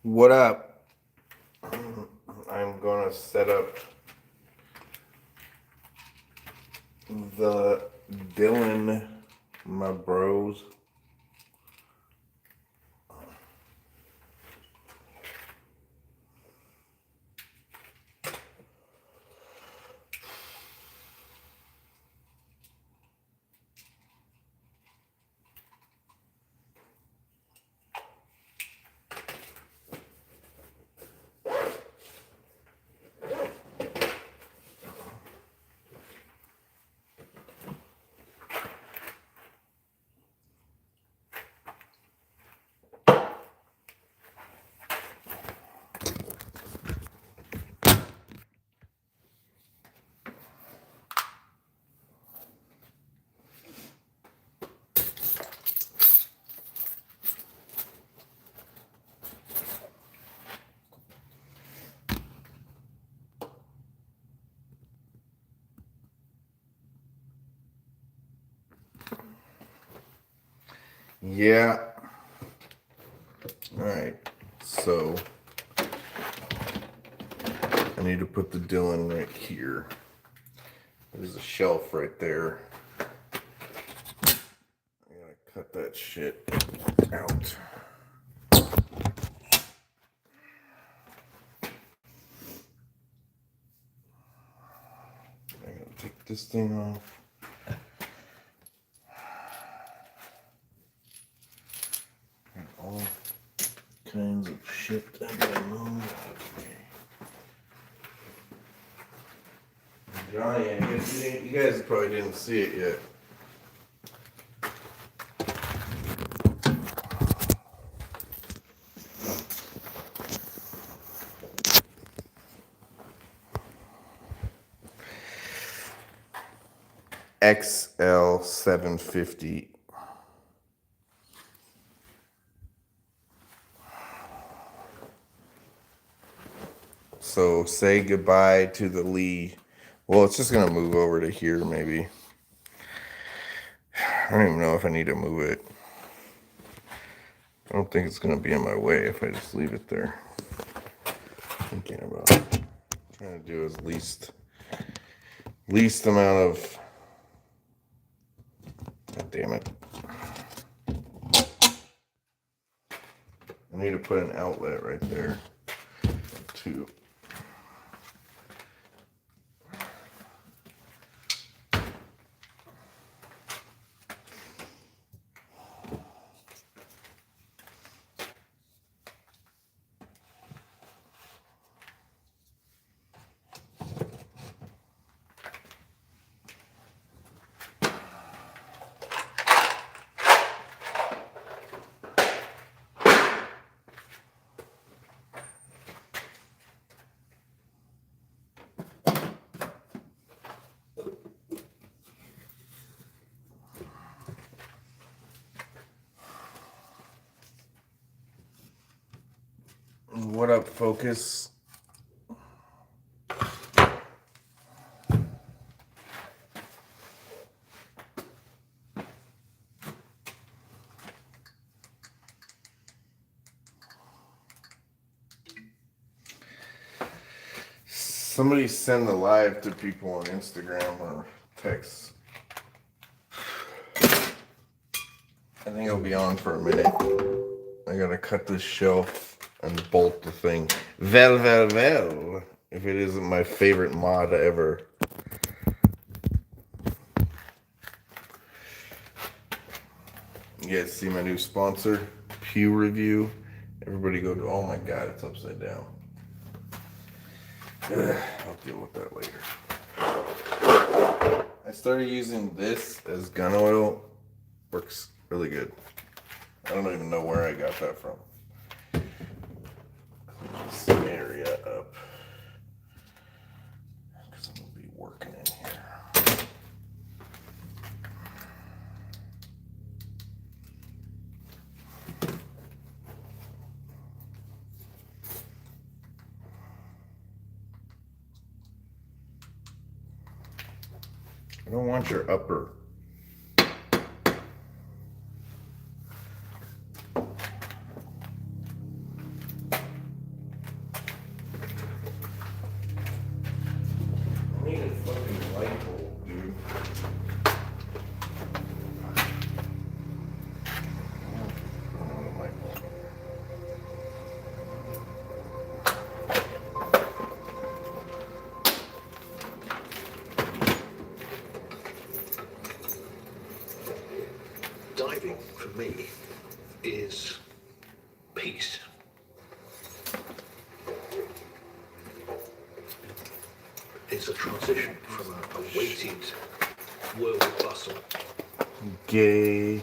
What up? I'm gonna set up the Dylan, my bros. Yeah. Alright. So I need to put the Dylan right here. There's a shelf right there. I gotta cut that shit out. I gotta take this thing off. And all kinds of shit I gotta move. Johnny, I guess you guys probably didn't see it yet. XL 750. So say goodbye to the Lee. Well, it's just gonna move over to here maybe. I don't even know if I need to move it. I don't think it's gonna be in my way if I just leave it there. Thinking about trying to do as least amount of. God damn it. I need to put an outlet right there too. What up, Focus? Somebody send the live to people on Instagram or text. I think it'll be on for a minute. I gotta cut this shelf and bolt the thing. Well. If it isn't my favorite mod ever. You guys see my new sponsor, Pew Review. Everybody go to, oh my god, it's upside down. I'll deal with that later. I started using this as gun oil. Works really good. I don't even know where I got that from. Clean this area up. Because I'm going to be working in here. I don't want your upper. need a fucking light bulb, dude. Diving, for me, is peace. It's a transition from a weighted world of bustle Gay.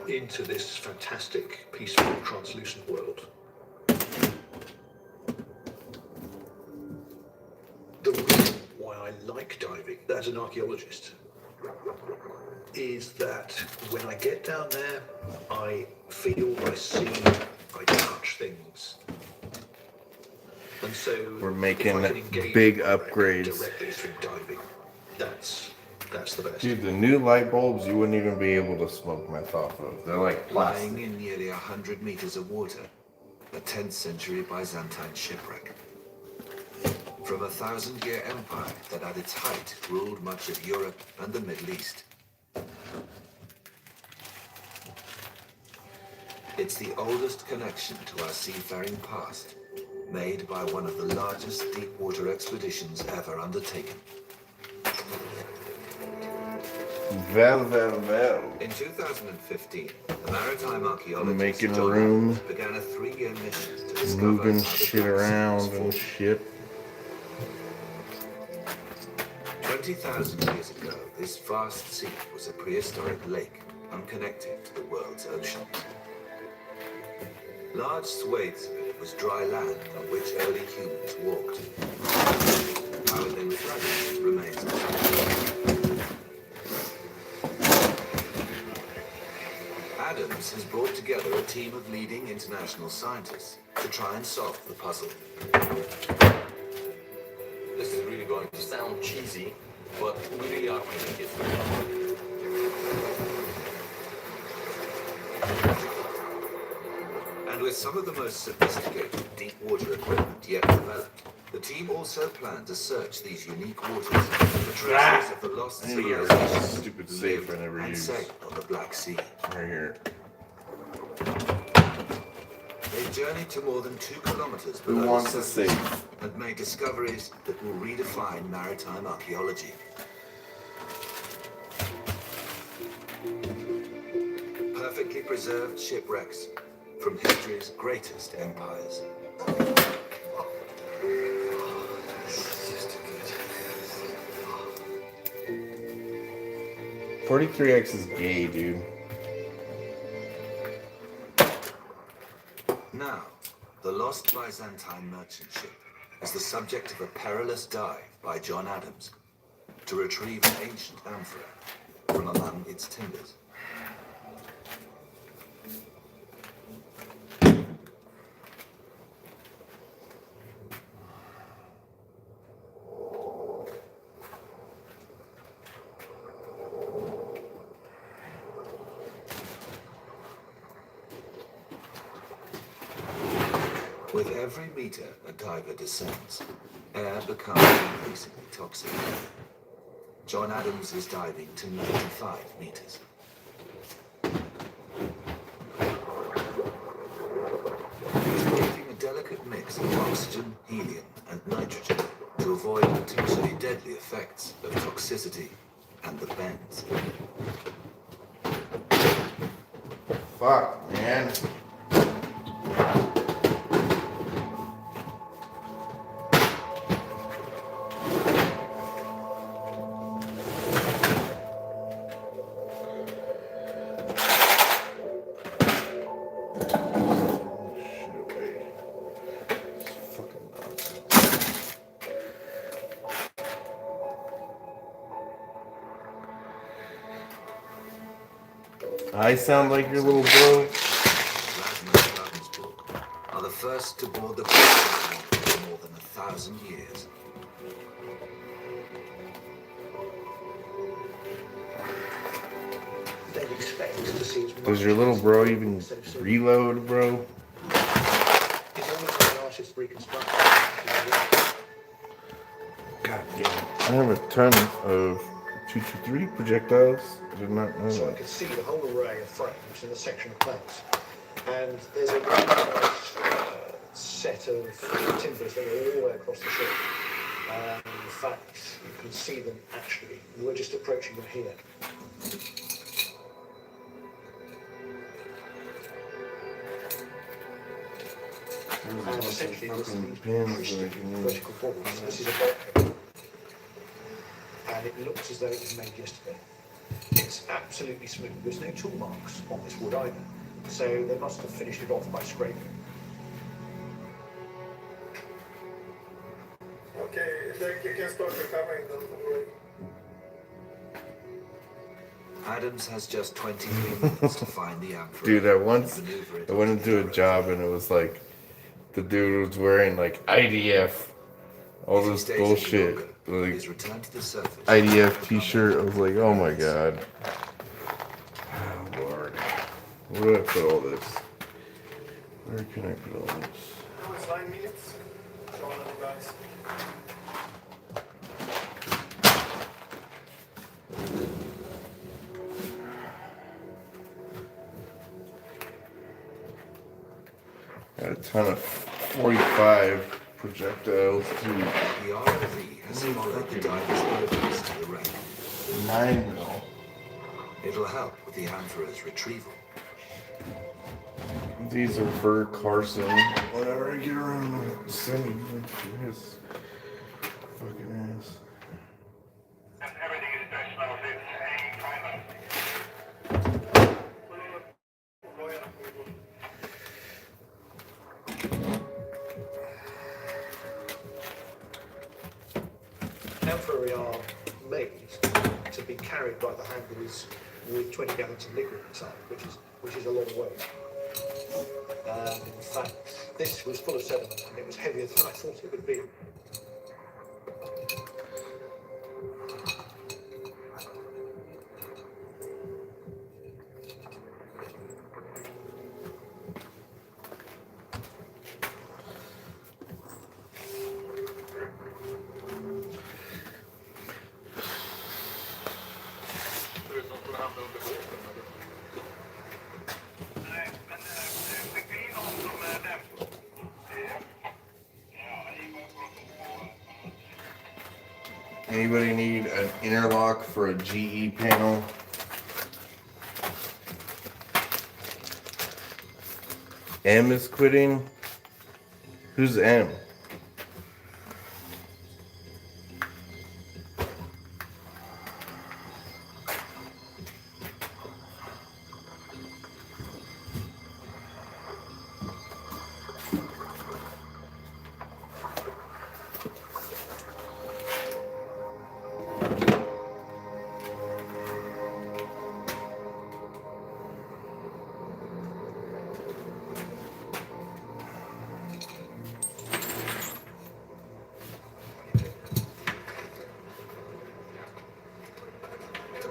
into this fantastic, peaceful, translucent world. The reason why I like diving as an archaeologist is that when I get down there, I feel, I see, I touch things. And so we're making if I can engage big with upgrades directly through diving. That's the best. Dude, the new light bulbs you wouldn't even be able to smoke meth off of. They're like plastic. Lying in nearly 100 meters of water, a 10th century Byzantine shipwreck. From a 1,000-year empire that at its height ruled much of Europe and the Middle East. It's the oldest connection to our seafaring past, made by one of the largest deep-water expeditions ever undertaken. Well. In 2015, the maritime archaeologist Making John room. Adams began a 3-year mission to discover Moving how the shit Black Sea was around and formed. shit. 20,000 years ago, this vast sea was a prehistoric lake, unconnected to the world's oceans. Large swathes of it was dry land on which early humans walked. How it then flooded remains unknown. Adams has brought together a team of leading international scientists to try and solve the puzzle. This is really going to sound cheesy, but we really are going to get through it. And with some of the most sophisticated deep-water equipment yet developed, the team also planned to search these unique waters for traces of the lost I need to get rid of civilizations this stupid who safe lived I never and used. sailed on the Black Sea. Right here. They journeyed to more than 2 kilometers Who below wants the a surface safe? and made discoveries that will redefine maritime archaeology. Perfectly preserved shipwrecks from history's greatest empires. 43X is gay, dude. Now, the lost Byzantine merchant ship is the subject of a perilous dive by John Adams to retrieve an ancient amphora from among its timbers. With every meter a diver descends, air becomes increasingly toxic. John Adams is diving to 95 meters. He's breathing a delicate mix of oxygen, helium, and nitrogen to avoid potentially deadly effects of toxicity and the bends. Fuck, man. I sound like your little bro. Are the first to board the boat for more than 1,000 years. they'd expect to see as much. Does your little bro even reload, bro? It's almost like an artist reconstruction. God damn. I have a ton of 223 projectiles. I did not know So I that. could see the whole array of frames in the section of planks. And there's a really nice set of timbers that are all the way across the ship. In fact, you can see them actually. We're just approaching them here. And essentially, this is these vertical boards. This is a bulkhead. And it looks as though it was made yesterday. It's absolutely smooth. There's no tool marks on this wood either. So they must have finished it off by scraping. Okay, you can start recovering them. Adams has just 23 minutes to find the Emperor. Dude, I went Maneuver it into a job and it was like the dude was wearing like IDF, all If he this stays any bullshit, longer, like his return to the surface IDF t-shirt. I was like, oh my god. Oh Lord. Where do I put all this? Where can I put all this? Now it's 9 minutes. Sean and the guys. Got a ton of 45 projectiles too. The ROV has followed the diver's movements to the wreck. 9 mil. It'll help with the Emperor's retrieval. These are for Carson. Whenever I get around to sending them to his fucking ass. Everything is best now. It's final. Amphorae are made to be carried by the handles with 20 gallons of liquid inside, which is a long way. In fact, this was full of sediment and it was heavier than I thought it would be. Anybody need an interlock for a GE panel? M is quitting? Who's M?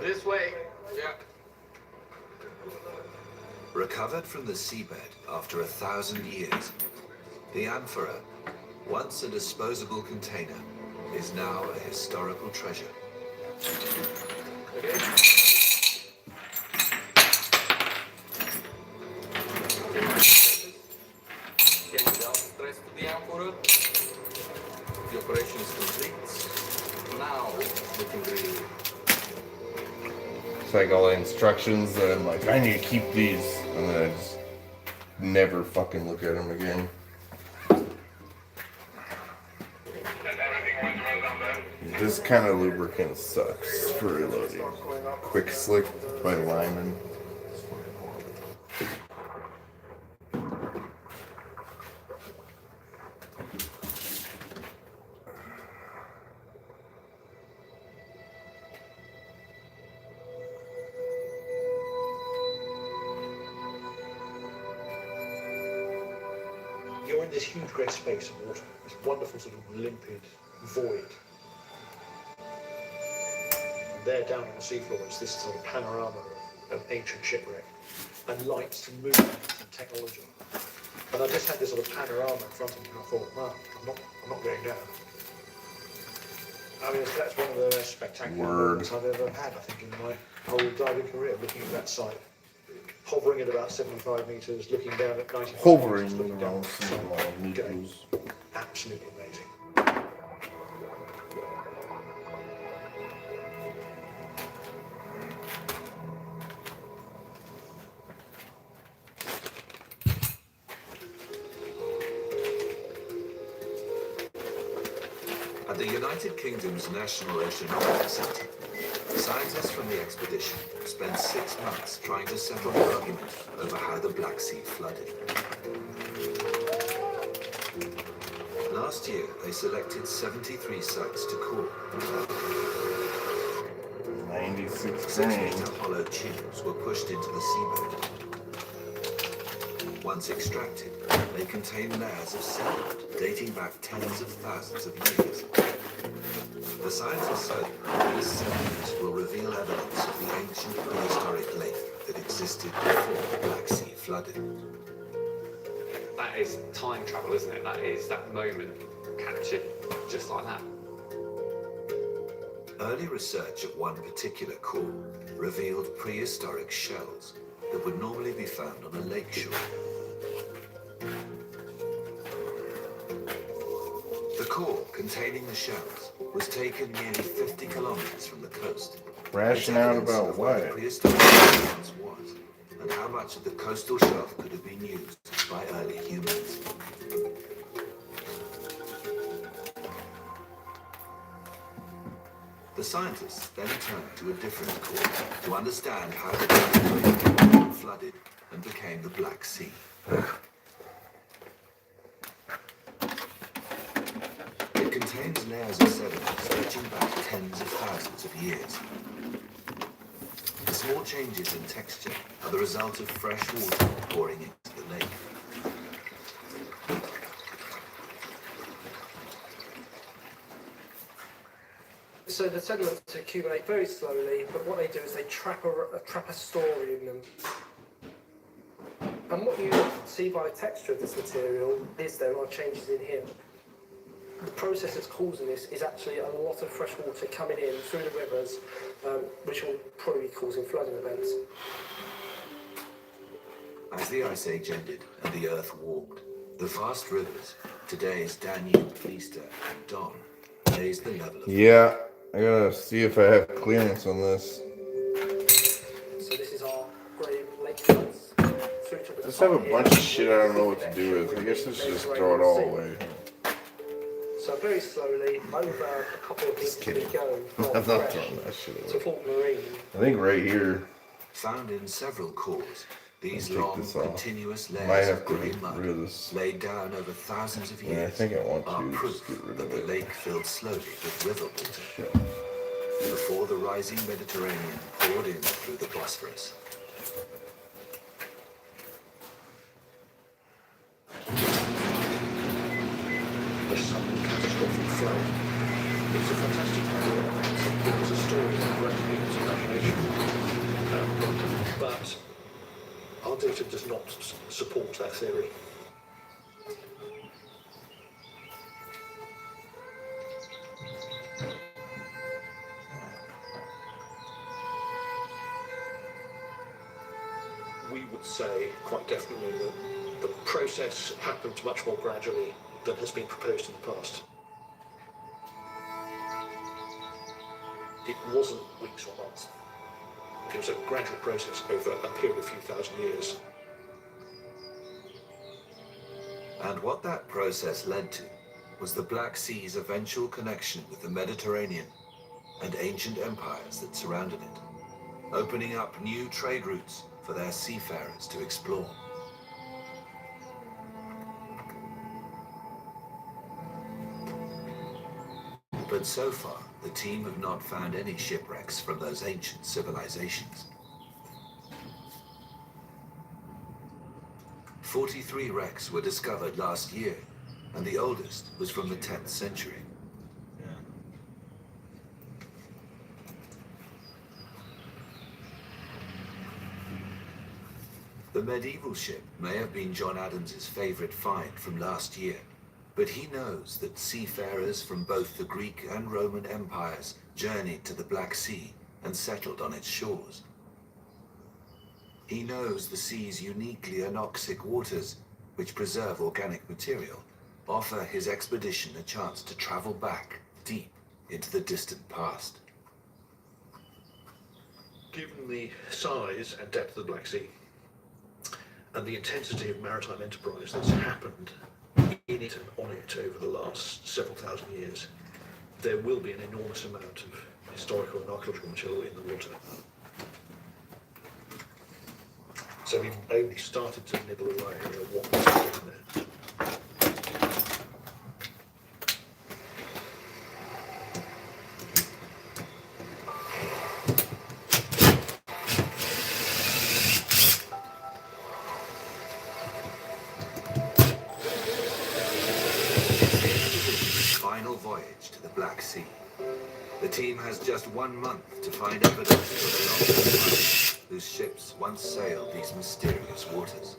This way. Yeah. Recovered from the seabed after 1,000 years, the Amphora, once a disposable container, is now a historical treasure. Okay. Can you down stress to the Amphora? The operation is complete. Now it's looking really good. It's like all the instructions that I'm like, I need to keep these. And then I just never fucking look at them again. This kind of lubricant sucks for reloading. Quick Slick by Lyman. You're in this huge great space of water, this wonderful sort of limpid void. And there down on the seafloor is this sort of panorama of an ancient shipwreck, and lights and movement and technology. And I just had this sort of panorama in front of me, and I thought, no, I'm not going down. I mean, that's one of the most spectacular moments I've ever had, I think, in my whole diving career, looking at that site. Hovering at about 75 metres, looking down at 95 Hovering metres, looking down around at the site. 75 meters. Absolutely amazing. At the United Kingdom's National Oceanography Centre, scientists from the expedition spent 6 months trying to settle the argument over how the Black Sea flooded. Last year, they selected 73 sites to core. 96 6 grains. meter hollow tubes were pushed into the seabed. Once extracted, they contain layers of sediment dating back tens of thousands of years. The scientists hope these sediments will reveal evidence of the ancient prehistoric lake that existed before the Black Sea flooded. That is time travel, isn't it? That is that moment captured just like that. Early research at one particular core revealed prehistoric shells that would normally be found on a lakeshore. The core containing the shells was taken nearly 50 kilometers from the coast. Rashing It's out evidence about of where the what? prehistoric response was, and how much of the coastal shelf could have been used by early humans. The scientists then turned to a different core to understand how the Mediterranean flooded and became the Black Sea. It contains layers of sediment stretching back tens of thousands of years. The small changes in texture are the result of fresh water pouring into the lake. So the sediments accumulate very slowly, but what they do is they trap a story in them. And what you see by the texture of this material is there are changes in here. The process that's causing this is actually a lot of fresh water coming in through the rivers, which will probably be causing flooding events. As the Ice Age ended and the Earth warmed, the vast rivers, today's Danube, Dniester, and Don, raised the level of Yeah, I gotta see if I have clearance on this. So this is our grave lake floods. Through to the I just have a top bunch here, of shit I don't know what to do with. I guess let's just throw it all away. So very slowly, over a couple of meters kidding. we go from I'm not fresh throwing that shit to away. full marine. I think right here. found in several cores. These Take long, this off. continuous Might layers have of to grey get mud rid of this. laid down over thousands of Yeah, I years think I want are to proof just get rid that of the it. lake filled slowly with river water Shit. before the rising Mediterranean poured in through the Bosphorus. The sudden catastrophic flood. It's a fantastic idea. It was a story that wrote people's imagination. But our data does not support that theory. We would say quite definitely that the process happened much more gradually than has been proposed in the past. It wasn't weeks or months. It was a gradual process over a period of a few thousand years. And what that process led to was the Black Sea's eventual connection with the Mediterranean and ancient empires that surrounded it, opening up new trade routes for their seafarers to explore. But so far, the team have not found any shipwrecks from those ancient civilizations. 43 wrecks were discovered last year, and the oldest was from the 10th century. The medieval ship may have been John Adams's favorite find from last year, but he knows that seafarers from both the Greek and Roman empires journeyed to the Black Sea and settled on its shores. He knows the sea's uniquely anoxic waters, which preserve organic material, offer his expedition a chance to travel back deep into the distant past. Given the size and depth of the Black Sea, and the intensity of maritime enterprise that's happened in it and on it over the last several thousand years, there will be an enormous amount of historical and archaeological material in the water. So we've only started to nibble away at what was in there. Final voyage to the Black Sea. The team has just 1 month to find evidence of the long empire whose ships once sailed these mysterious waters.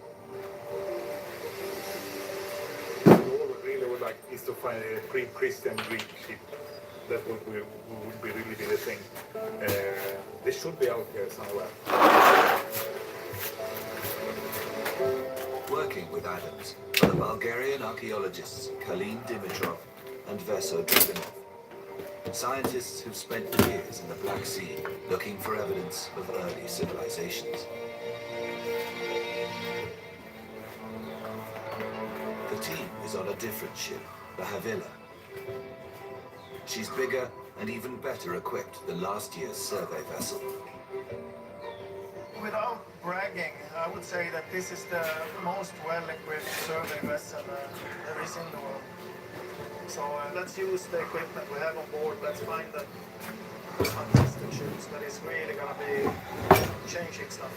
All we really would like is to find a pre-Christian Greek ship. That would be really be the thing. They should be out here somewhere. Working with Adams are the Bulgarian archaeologists Kalin Dimitrov and Veso Dragunov. Scientists who've spent years in the Black Sea looking for evidence of early civilizations. The team is on a different ship, the Havila. She's bigger and even better equipped than last year's survey vessel. Without bragging, I would say that this is the most well-equipped survey vessel there is in the world. So let's use the equipment we have on board. Let's find the fantastic ships that is really going to be changing stuff.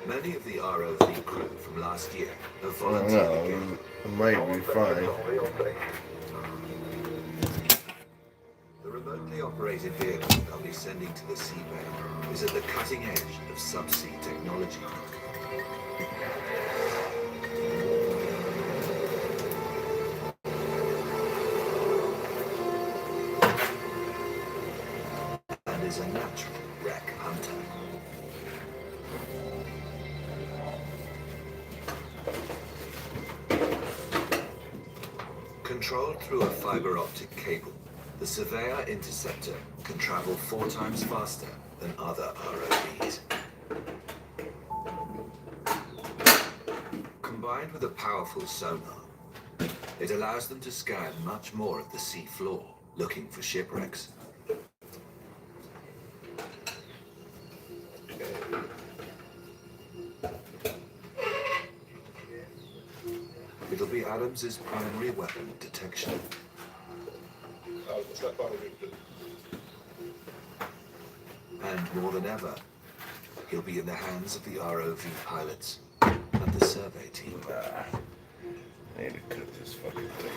Many of the ROV crew from last year have I don't volunteered know. again. It might be fine. The remotely operated vehicle they'll be sending to the seabed is at the cutting edge of subsea technology. And is a natural wreck hunter. Controlled through a fiber optic cable, the Surveyor Interceptor can travel 4 times faster than other ROVs. Combined with a powerful sonar, it allows them to scan much more of the sea floor, looking for shipwrecks. It'll be Adams's primary weapon of detection. And more than ever, he'll be in the hands of the ROV pilots and the survey team. I need to cut this fucking thing.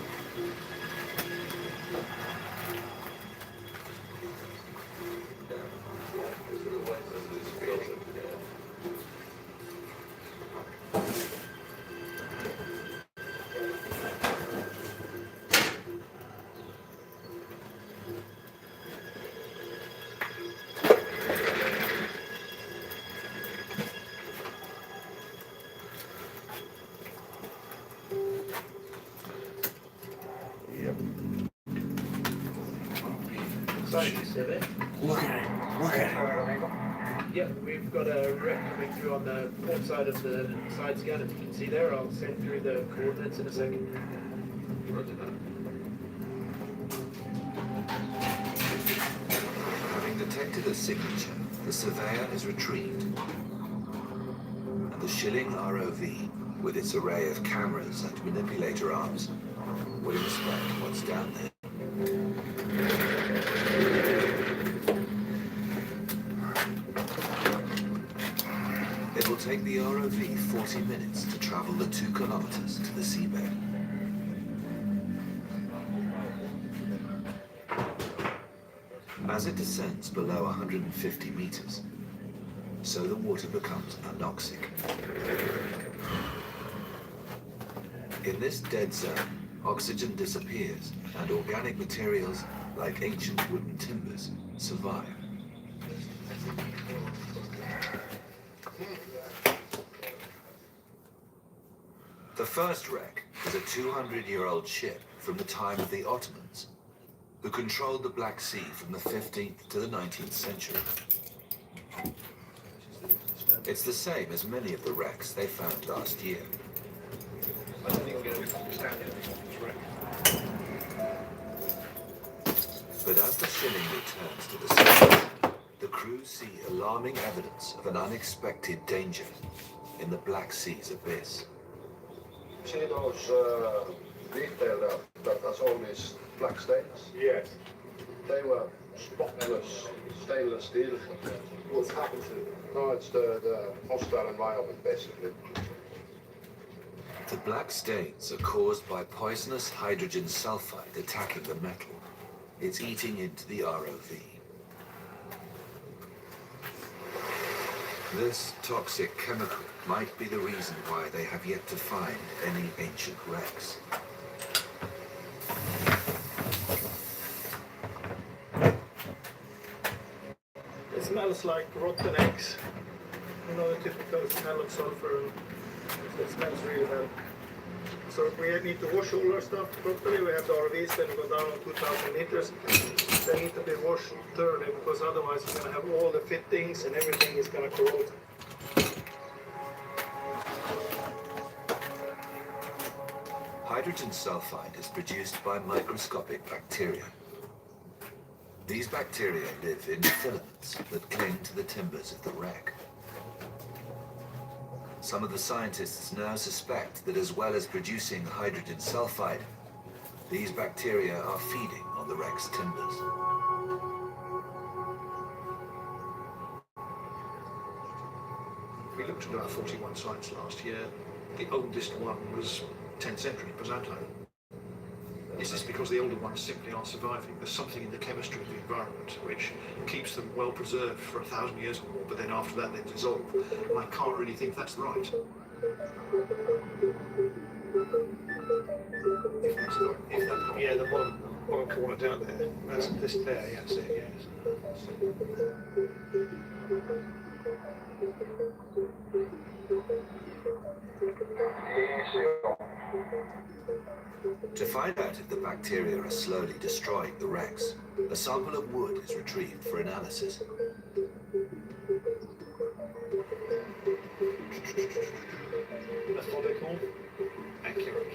Look at it. Look at it. Yeah, we've got a wreck coming through on the port side of the side scan, as you can see there. I'll send through the coordinates in a second. Having detected a signature, the surveyor is retrieved. And the Schilling ROV, with its array of cameras and manipulator arms, will inspect what's down there. It will take the ROV 40 minutes to travel the 2 kilometers to the seabed. As it descends below 150 meters, so the water becomes anoxic. In this dead zone, oxygen disappears and organic materials, like ancient wooden timbers, survive. The first wreck is a 200-year-old ship from the time of the Ottomans, who controlled the Black Sea from the 15th to the 19th century. It's the same as many of the wrecks they found last year. But as the shilling returns to the surface, the crew see alarming evidence of an unexpected danger in the Black Sea's abyss. See those detail that's all these black stains? Yes. They were spotless stainless steel. What's happened to them? No, it's the hostile environment, basically. The black stains are caused by poisonous hydrogen sulfide attacking the metal. It's eating into the ROV. This toxic chemical might be the reason why they have yet to find any ancient wrecks. It smells like rotten eggs. You know, the typical smell of sulfur. It smells really bad. So we need to wash all our stuff properly. We have the RVs that go down on 2,000 liters. They need to be washed thoroughly because otherwise you're going to have all the fittings and everything is going to corrode. Hydrogen sulfide is produced by microscopic bacteria. These bacteria live in filaments that cling to the timbers of the wreck. Some of the scientists now suspect that as well as producing hydrogen sulfide, these bacteria are feeding on the wreck's timbers. We looked at our 41 sites last year. The oldest one was 10th century, Byzantine. This is because the older ones simply aren't surviving. There's something in the chemistry of the environment which keeps them well preserved for 1,000 years or more, but then after that they dissolve. And I can't really think that's right. Yeah, the one corner down there. That's this there, yeah, that's it, To find out if the bacteria are slowly destroying the wrecks, a sample of wood is retrieved for analysis. methodical, accurate.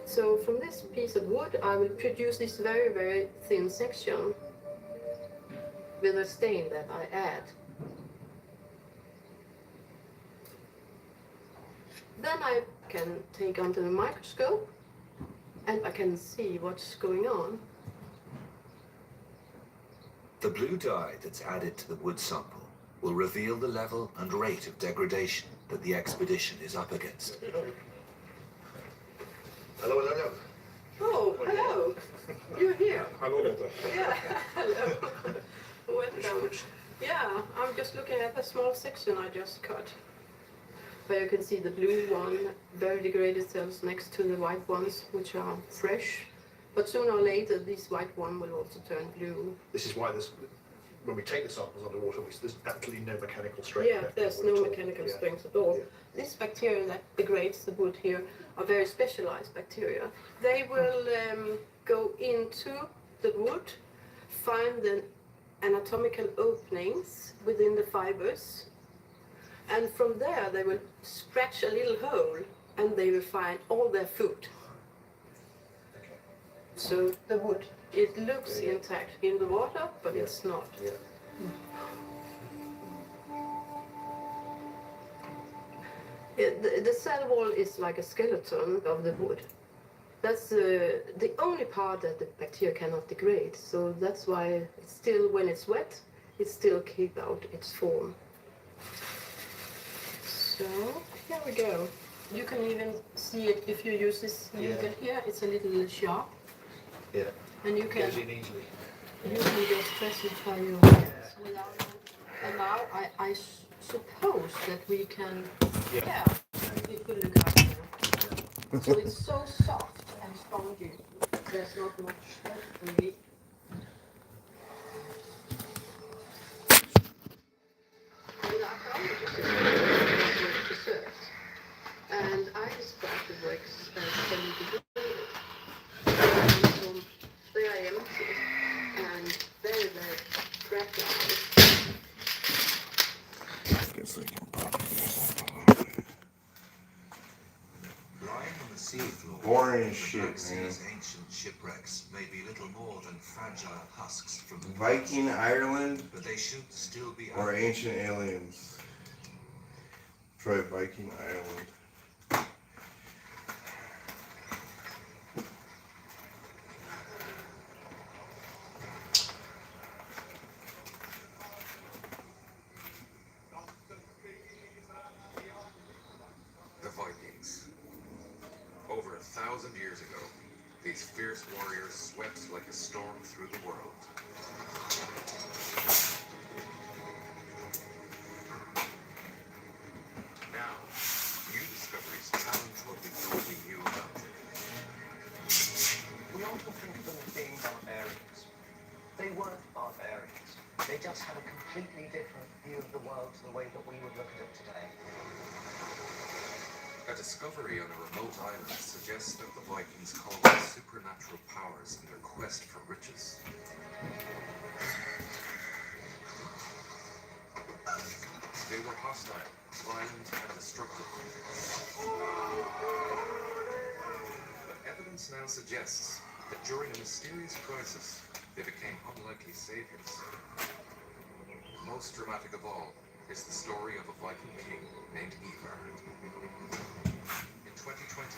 So from this piece of wood, I will produce this very, very thin section with a stain that I add. Then I can take onto the microscope and I can see what's going on. The blue dye that's added to the wood sample will reveal the level and rate of degradation that the expedition is up against. Hello, hello. Oh, hello. You're here. Hallå Lotta. Yeah, hello. Welcome. Yeah, I'm just looking at the small section I just cut. Where you can see the blue one, very degraded cells next to the white ones, which are fresh. But sooner or later, this white one will also turn blue. This is why when we take the samples underwater, there's absolutely no mechanical strength. Yeah, left there's in the wood no at all. mechanical Yeah. strength at all. Yeah. These bacteria that degrades the wood here are very specialized bacteria. They will go into the wood, find the anatomical openings within the fibers, and from there they will scratch a little hole and they will find all their food. So the wood, it looks intact in the water, but it's not. Yeah. The cell wall is like a skeleton of the wood. That's the only part that the bacteria cannot degrade. So that's why it's still, when it's wet, it still keep out its form. So here we go. You can even see it if you use this needle here. It's a little sharp. Yeah. And you can Goes in easily. just press it by your hands without. And now I suppose that we can. Yeah. You put it up there. So it's so soft and spongy. There's not much left really. And the archaeologist is preserved. And I describe the works as semi-degraded. So they are empty and very, very fragile. Guess I can pop this. Lying on the seafloor, Boring the shit, Black man. Sea's ancient shipwrecks may be little more than fragile husks from the Viking Ireland but they should still be or ancient aliens? Try Viking Ireland. The Vikings. Over 1,000 years ago, these fierce warriors swept like a storm through the world. Now, new discoveries challenge what we thought we knew about them. We often think of them as being barbarians. They weren't barbarians. They just had a completely different view of the world to the way that we would look at it today. A discovery on a remote island suggests that the Vikings colonized supernatural powers in their quest for riches. They were hostile, violent, and destructive. But evidence now suggests that during a mysterious crisis, they became unlikely saviors. Most dramatic of all is the story of a Viking king named Ivar. In 2020,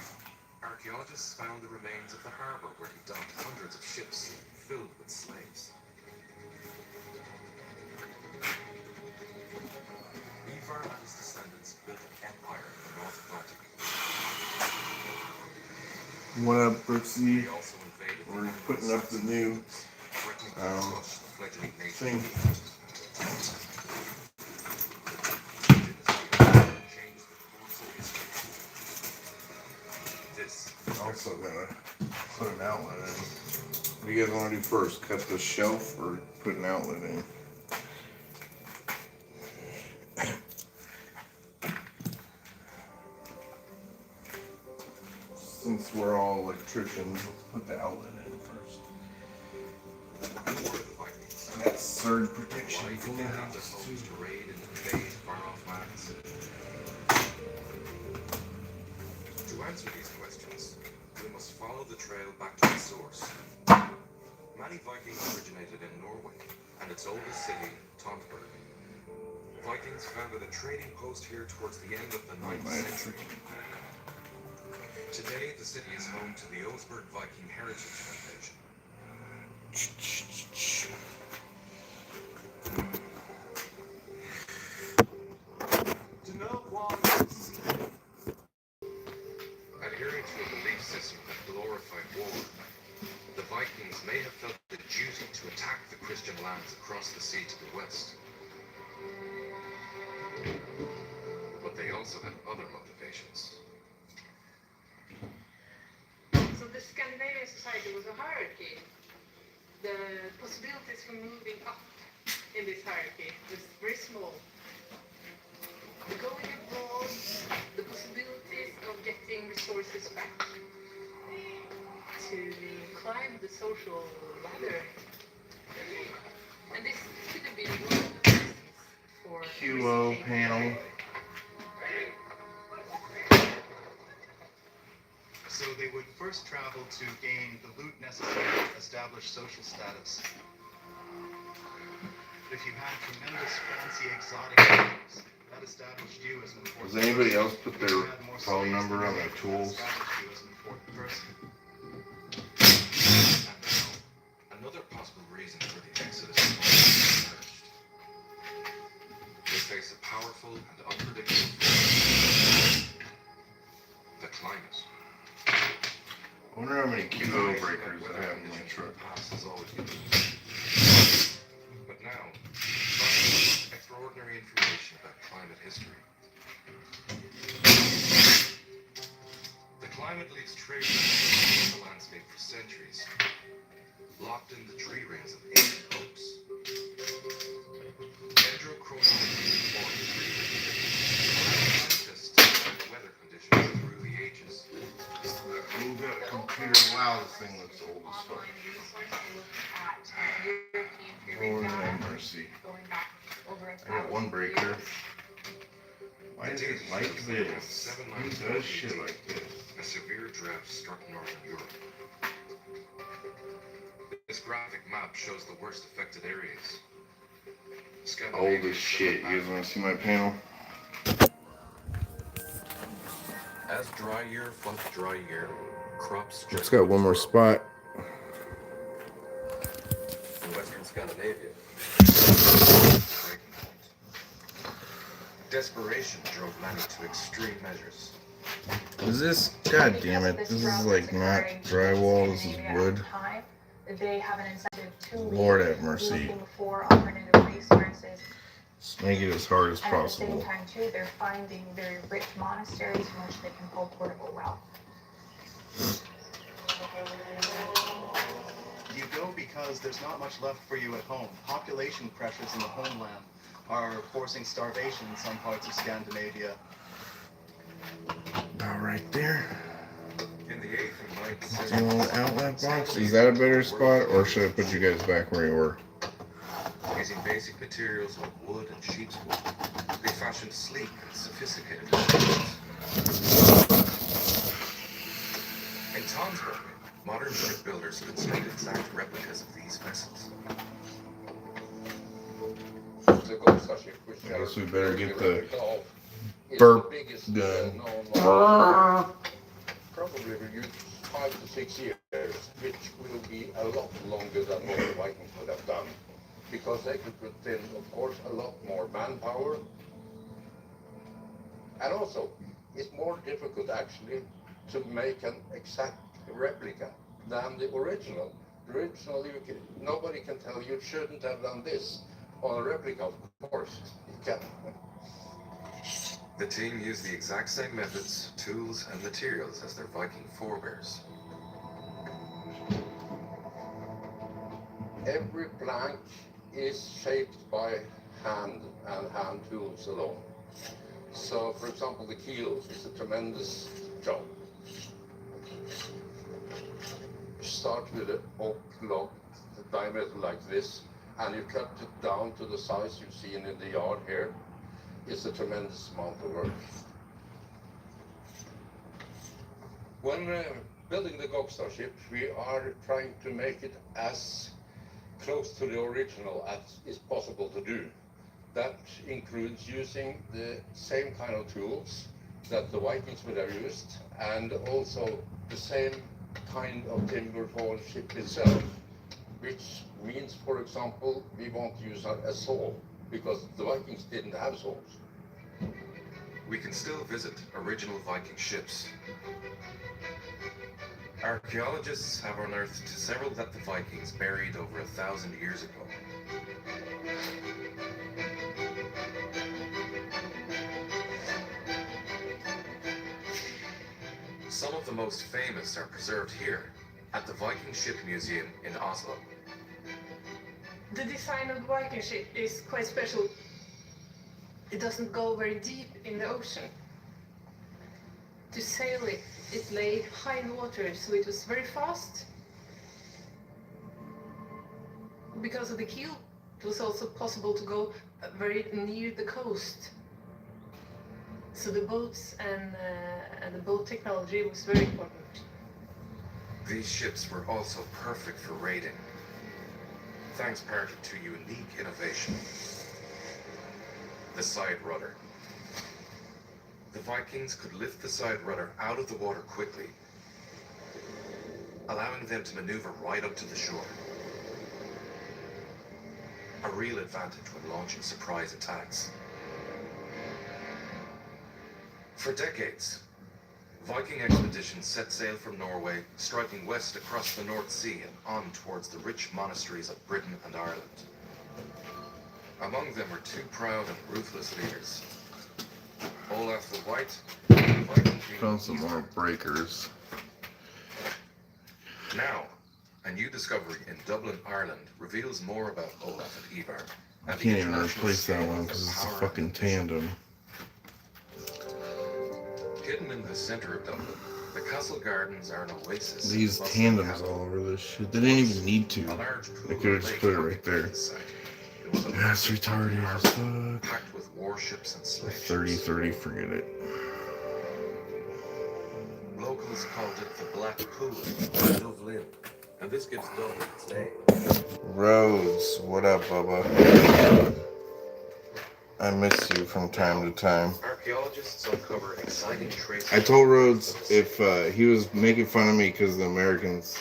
archaeologists found the remains of the harbor where he docked hundreds of ships filled with slaves. Ivar and his descendants built an empire in the North Atlantic. What up, Brooksy? They also invaded We're putting up the new threatening to crush the fledgling nation. thing. Also gonna put an outlet in. What do you guys want to do first? Cut the shelf or put an outlet in? Since we're all electricians, let's put the outlet in first. And that's surge protection for the house too. To raid and invade far-off lands. To answer these questions, we must follow the trail back to the source. Many Vikings originated in Norway, and its oldest city, Tonsberg. Vikings founded a trading post here towards the end of the 9th century. Today, the city is home to the Oseberg Viking Heritage Foundation. Adhering to a belief system that glorified war, the Vikings may have felt the duty to attack the Christian lands across the sea to the west. But they also had other motivations. So the Scandinavian society was a hierarchy. The possibilities for moving up in this hierarchy was very small. The going abroad, the possibilities of getting resources back, to climb the social ladder. And this could have been one of the reasons for QO panel. So they would first travel to gain the loot necessary to establish social status. But if you had tremendous, fancy, exotic items, that established you as an important Does anybody person. else put their phone number on their tools? Established you as an important person. climate. I wonder how many kilo breakers I have in my truck. Past has always been. But now, science has extraordinary information about climate history. The climate leaves traces in the landscape for centuries, locked in the tree rings of ancient oaks. Dendrochronology forms tree rings, scientists study weather conditions through the ages. Move that computer. Wow, this thing looks old as fuck. Lord have mercy. I got one breaker. Why is it like this? Who does shit like this? A severe drought struck northern Europe. This graphic map shows the worst affected areas. Old as shit. You guys want to see my panel? As dry year follows dry year, crops It's got one more spot. in Western Scandinavia. Desperation drove many to extreme measures. Is this? God damn it! This is like not drywall. This is wood. They have an incentive to Lord have mercy. looking for alternative resources. Let's make it as hard as And at the same possible. time, too, they're finding very rich monasteries from which they can pull portable wealth. You go because there's not much left for you at home. Population pressures in the homeland are forcing starvation in some parts of Scandinavia. About right there. In the 8th and 9th The centuries, old outlet box. Is that a better spot, or should I put you guys back where you were? using basic materials of wood and sheep's wool, they fashioned sleek and sophisticated machines. In Tonsberg, modern shipbuilders construct exact replicas of these vessels. I guess we better get the burp done. Probably will use 5 to 6 years, which will be a lot longer than what the Vikings would have done. Because they could put in, of course, a lot more manpower. And also, it's more difficult actually to make an exact replica than the original. The original, nobody can tell you shouldn't have done this. On a replica, of course, you can. The team used the exact same methods, tools, and materials as their Viking forebears. Every plank is shaped by hand and hand tools alone. So, for example, the keel is a tremendous job. You start with an oak log, the diameter like this, and you cut it down to the size you've seen in the yard here. It's a tremendous amount of work. When building the Gogstar ship, we are trying to make it as close to the original as is possible to do. That includes using the same kind of tools that the Vikings would have used, and also the same kind of timber for the ship itself, which means, for example, we won't use a saw, because the Vikings didn't have saws. We can still visit original Viking ships. Archaeologists have unearthed several that the Vikings buried over 1,000 years ago. Some of the most famous are preserved here, at the Viking Ship Museum in Oslo. The design of the Viking ship is quite special. It doesn't go very deep in the ocean. To sail it, it lay high in water, so it was very fast. Because of the keel, it was also possible to go very near the coast. So the boats and the boat technology was very important. These ships were also perfect for raiding, thanks partly to unique innovation. The side rudder. The Vikings could lift the side rudder out of the water quickly, allowing them to maneuver right up to the shore. A real advantage when launching surprise attacks. For decades, Viking expeditions set sail from Norway, striking west across the North Sea and on towards the rich monasteries of Britain and Ireland. Among them were two proud and ruthless leaders. Olaf the White and the Viking king Found some Ivar. more breakers. Now, a new discovery in Dublin, Ireland reveals more about Olaf and Ivar. I And the can't even international replace that scale one of because it's a their power fucking and ambition. tandem. Hidden in the center of Dublin, the castle gardens are an oasis. These of tandems hospitality. all over this shit. They didn't even need to. A large pool They could have of just lake put it right occupied there. the site. It was a That's massive retarded as harbor, fuck. packed with warships and slave ships. 30-30, forget it. Locals called it the Black Pool of Dublin, and this gives Dublin its name. Rhodes, what up, Bubba? I miss you from time to time. Archaeologists uncover exciting traces. I told Rhodes if he was making fun of me because the Americans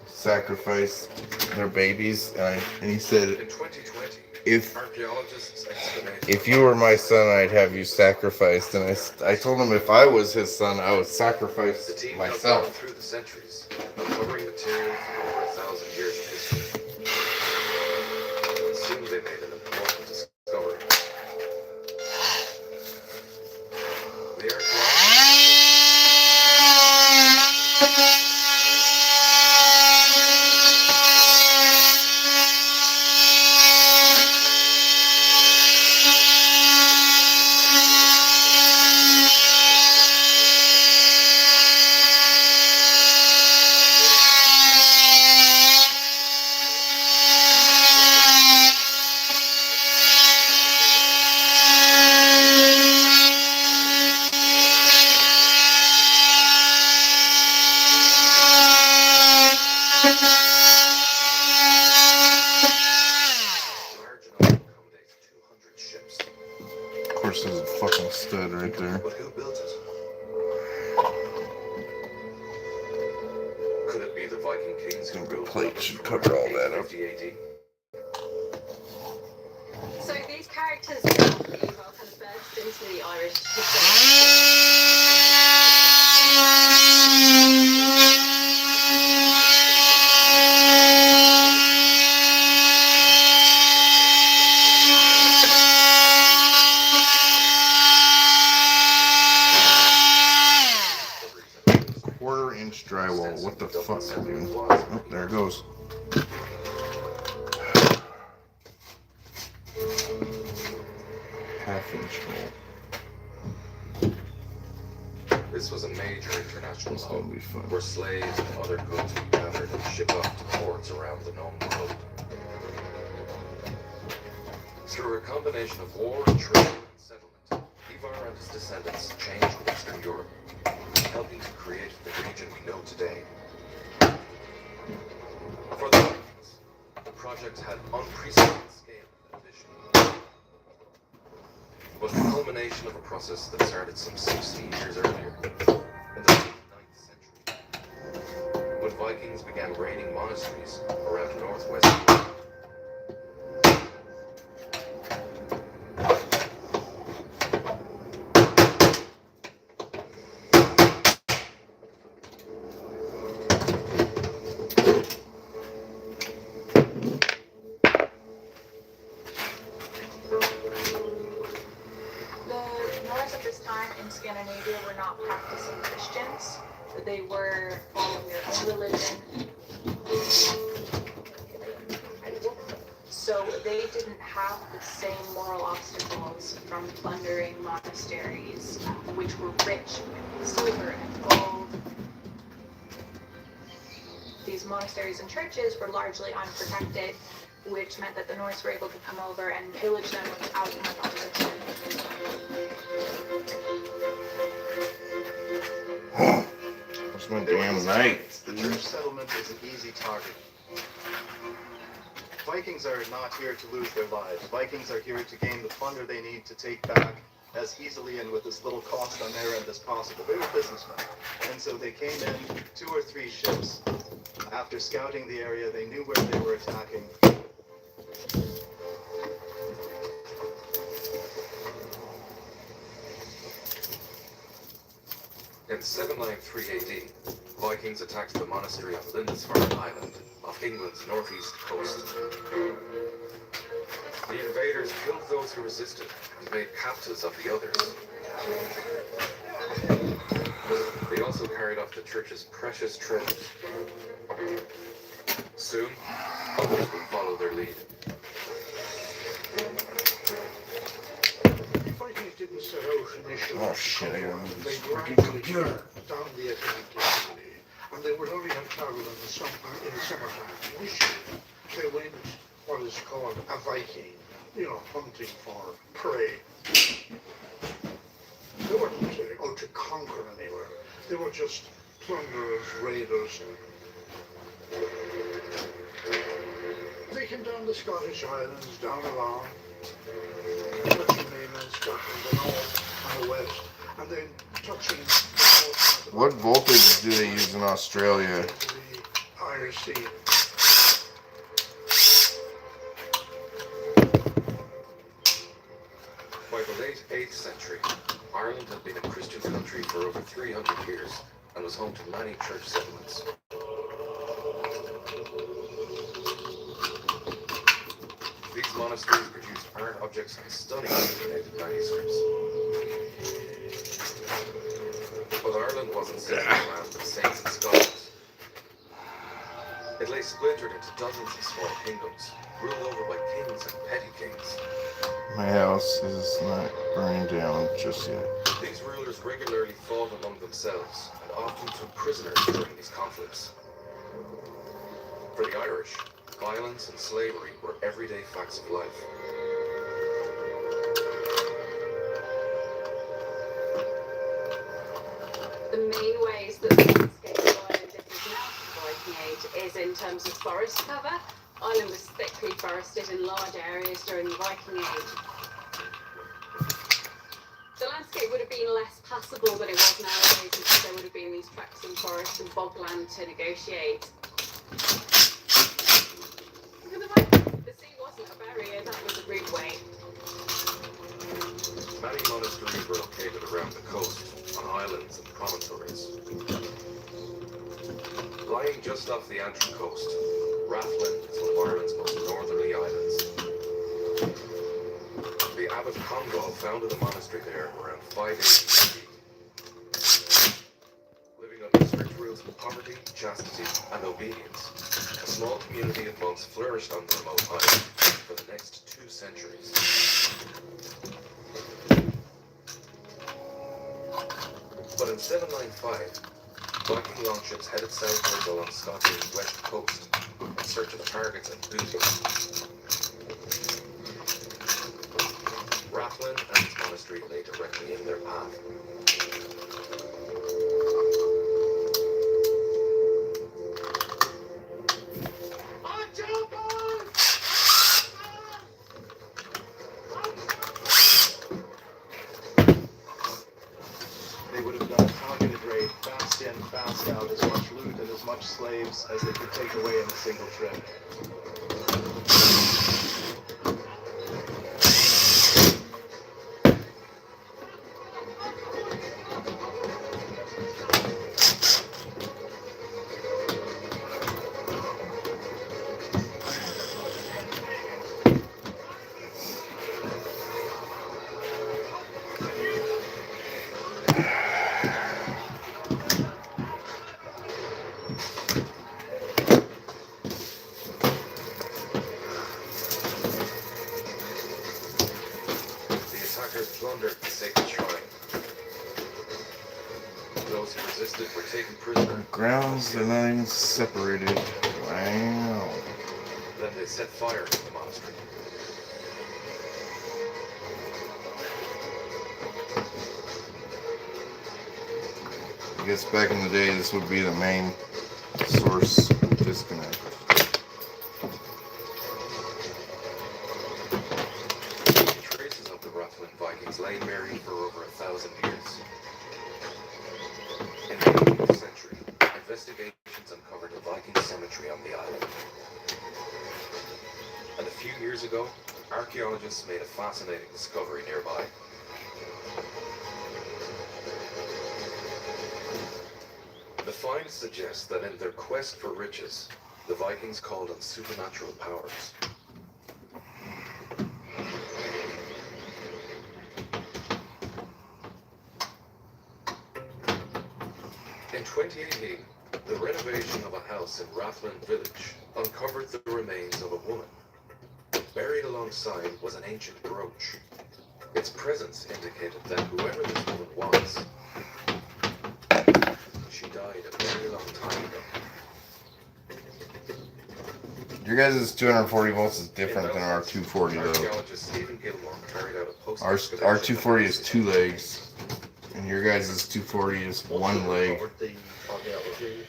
sacrifice their babies, and he said, In 2020, if archaeologists excavated if you were my son, I'd have you sacrificed. And I told him if I was his son, I would sacrifice the team dug down myself. through the centuries, uncovering material from over 1,000 years of history. And soon they made an important discovery. The large enough to accommodate 200 ships. Of course, there's a fucking stud right there. But who built it? Could it be the Viking kings who The ruled plate Dublin should from cover all around that up. 850 AD? So these characters definitely well kind of burst into the Irish history. Quarter-inch drywall. What the fuck, dude? Oh, there it goes. Half-inch hole. This was a major international That's gonna hub be fun. where slaves and other goods were gathered and shipped off to ports around the known world. Through a combination of war, trade, and settlement, Ivar and his descendants changed Western Europe, helping to create the region we know today. For the Vikings, the project had unprecedented scale and ambition. It was the culmination of a process that started some 60 years earlier, in the late 9th century, when Vikings began raiding monasteries around northwest Europe. The Norse at this time in Scandinavia were not practicing Christians. They were following their own religion. So they didn't have the same moral obstacles from plundering monasteries, which were rich with silver and gold. These monasteries and churches were largely unprotected, which meant that the Norse were able to come over and pillage them without much opposition. That's my damn night. The church settlement is an easy target. Vikings are not here to lose their lives. Vikings are here to gain the plunder they need to take back as easily and with as little cost on their end as possible. They were businessmen. And so they came in 2 or 3 ships. After scouting the area, they knew where they were attacking. In 793 AD, Vikings attacked the monastery on Lindisfarne Island, off England's northeast coast. The invaders killed those who resisted and made captives of the others. They also carried off the church's precious treasures. Soon, others would follow their lead. Vikings didn't set out initially. Oh shit, I gotta move They this gradually freaking computer. down the Atlantic, and they would only have travel in the summertime. Initially, they went what is called a Viking, hunting for prey. They weren't out to conquer anywhere. They were just plunderers, raiders. They came down the Scottish Islands, down along, touching mainland Scotland, the north and the west, and then touching the north and the What voltage do they use in Australia? the Irish Sea. By the late 8th century, Ireland had been a Christian country for over 300 years and was home to many church settlements. These monasteries produced art objects and stunning illuminated manuscripts. But Ireland wasn't sitting around with saints and scholars. It lay splintered into dozens of small kingdoms, ruled over by kings and petty kings. My house is not burning down just yet. These rulers regularly fought among themselves and often took prisoners during these conflicts. For the Irish, violence and slavery were everyday facts of life. The main ways that the landscape of Ireland differs now to the Viking Age is in terms of forest cover. Ireland was thickly forested in large areas during the Viking Age. The landscape would have been less passable than it was nowadays because there would have been these tracts of forest and bogland to negotiate. For the Vikings, the sea wasn't a barrier, that was a roadway. Many monasteries were located around the coast, on islands and promontories. Lying just off the Antrim coast, Rathlin is one of Ireland's most northerly islands. The abbot Congal founded a monastery there around 580 BC. Living under strict rules of poverty, chastity, and obedience, a small community of monks flourished on the remote island for the next 2 centuries. But in 795, Viking longships headed southwards along Scotland's west coast in search of targets and booty. Rathlin and its monastery lay directly in their path. They would have done a targeted raid, fast in, fast out, as much loot and as much slaves as they could take away in a single trip. Plundered the sacred shrine. Those who resisted were taken prisoner. Grounds, they're not even separated. Wow. Then they set fire to the monastery. I guess back in the day, this would be the main source disconnect. Traces of the Rathlin Vikings lay buried for over 1,000 years. In the 18th century, investigations uncovered a Viking cemetery on the island. And a few years ago, archaeologists made a fascinating discovery nearby. finds suggest that in their quest for riches, the Vikings called on supernatural powers. In 2018, the renovation of a house in Rathlin village uncovered the remains of a woman. Buried alongside was an ancient brooch. Its presence indicated that whoever this woman was, she died a very long time ago. Your guys' 240 volts is different than our 240 though. Archaeologist Stephen Gilmore carried out a Our 240 is 2 legs, and your guys' 240 is 1 leg. The archaeology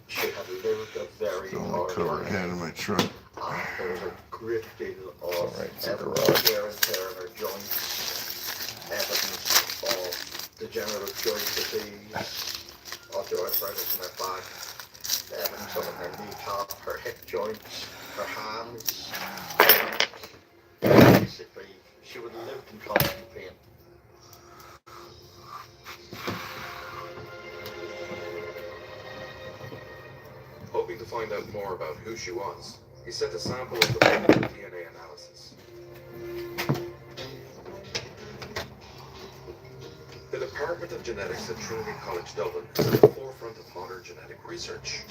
she had lived a very hard Cover life. ahead of my truck. There was a great deal of It's a evidence garage. wear and tear in her joints, evidence of degenerative joint disease, osteoarthritis in her back, evidence of her kneecap, her hip joints, her hands. Basically, she would have lived in constant pain. Hoping to find out more about who she was, he sent a sample of the bone for DNA analysis. The Department of Genetics at Trinity College Dublin is at the forefront of modern genetic research.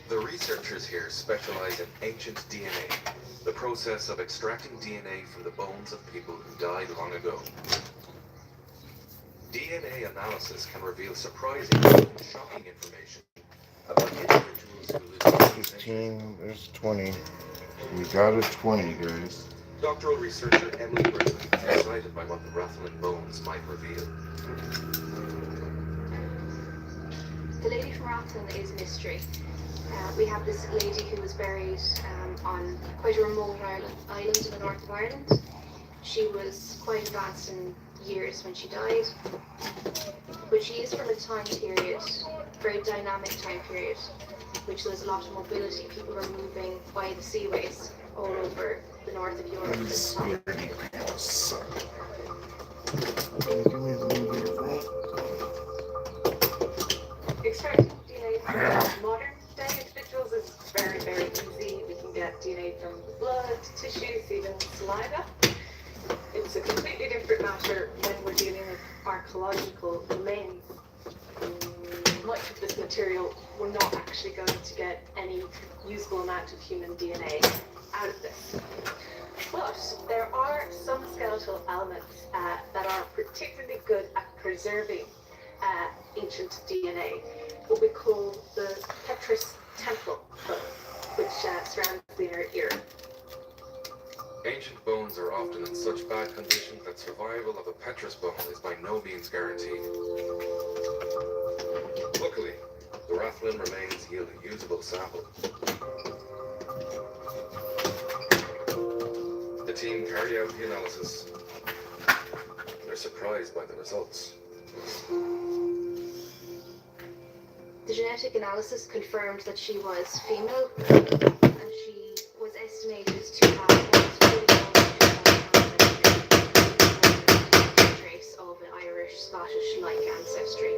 The researchers here specialize in ancient DNA, the process of extracting DNA from the bones of people who died long ago. DNA analysis can reveal surprising and shocking information about individuals who lived 15, there's 20. We got a 20, guys. Doctoral researcher Emily Britton is excited by what the Rathlin bones might reveal. The lady from Rathlin is a mystery. We have this lady who was buried on quite a remote island in the north of Ireland. She was quite advanced in years when she died, but she is from a time period, very dynamic time period, which there was a lot of mobility. People were moving by the seaways all over the north of Europe at this time. Extracting DNA from modern day individuals is very, very easy. We can get DNA from blood, tissues, even saliva. It's a completely different matter when we're dealing with archaeological remains. Much of this material, we're not actually going to get any usable amount of human DNA out of this. But there are some skeletal elements that are particularly good at preserving ancient DNA, what we call the Petrus temple, which surrounds the inner ear. Ancient bones are often in such bad condition that survival of a Petrus bone is by no means guaranteed. Luckily, the Rathlin remains yield a usable sample. The team carry out the analysis. They're surprised by the results. The genetic analysis confirmed that she was female, and she was estimated to have trace of an Irish, Scottish-like ancestry.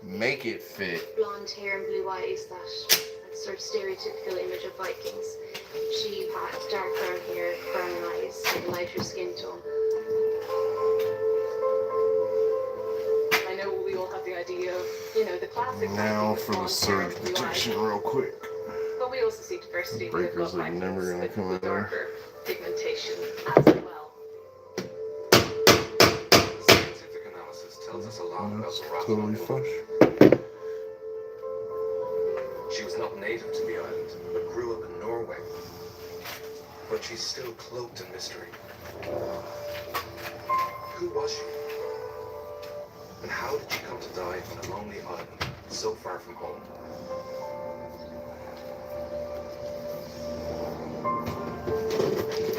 Make it fit. Blonde hair and blue eyes, that sort of stereotypical image of Vikings. She had dark brown hair, brown eyes, and a lighter skin tone. I know we all have the idea of, the classic. Now for the surge protection real quick. But we also see diversity. Breakers are never gonna come in there. Pigmentation as well. Scientific analysis tells us a lot about the Rathlin Totally bone. flush. She was not native to the island, but grew up in Norway. But she's still cloaked in mystery. Who was she? And how did she come to die on a lonely island, so far from home?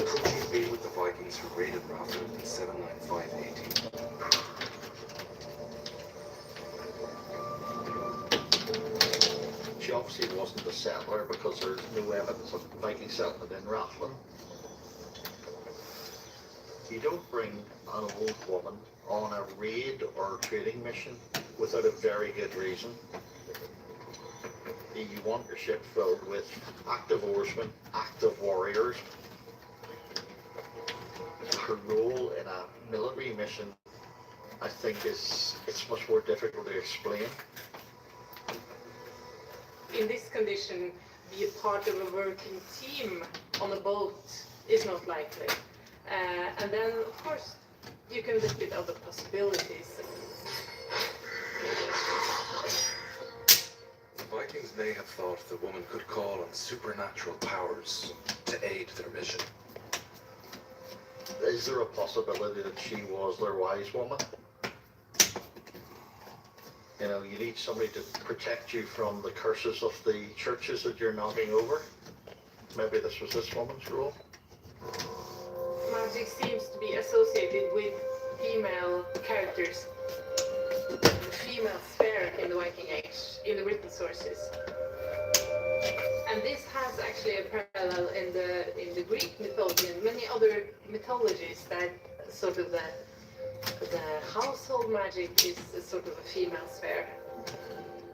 Could she be with the Vikings who raided Rathlin in 795 AD? She obviously wasn't a settler because there's no evidence of Viking settlement in Rathlin. You don't bring an old woman on a raid or trading mission without a very good reason. You want your ship filled with active oarsmen, active warriors. Her role in a military mission, I think, it's much more difficult to explain. In this condition, be a part of a working team on a boat is not likely. And then, of course, you can look at other possibilities. The Vikings may have thought the woman could call on supernatural powers to aid their mission. Is there a possibility that she was their wise woman? You know, you need somebody to protect you from the curses of the churches that you're knocking over. Maybe this was this woman's role. Magic seems to be associated with female characters. The female sphere in the Viking Age, in the written sources. And this has actually a parallel in the Greek mythology and many other mythologies, that sort of the household magic is a sort of a female sphere.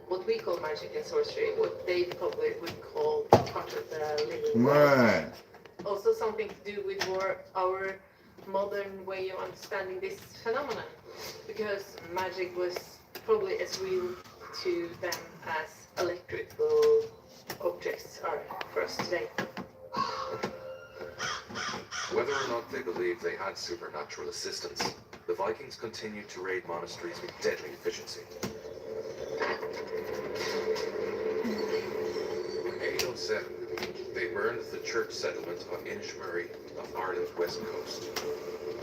What we call magic and sorcery, what they probably would call part of the living world. Right. Also something to do with our modern way of understanding this phenomenon, because magic was probably as real to them as electrical objects are for us today. Whether or not they believed they had supernatural assistance, the Vikings continued to raid monasteries with deadly efficiency. In 807, they burned the church settlement on Inishmurray of Ireland's west coast.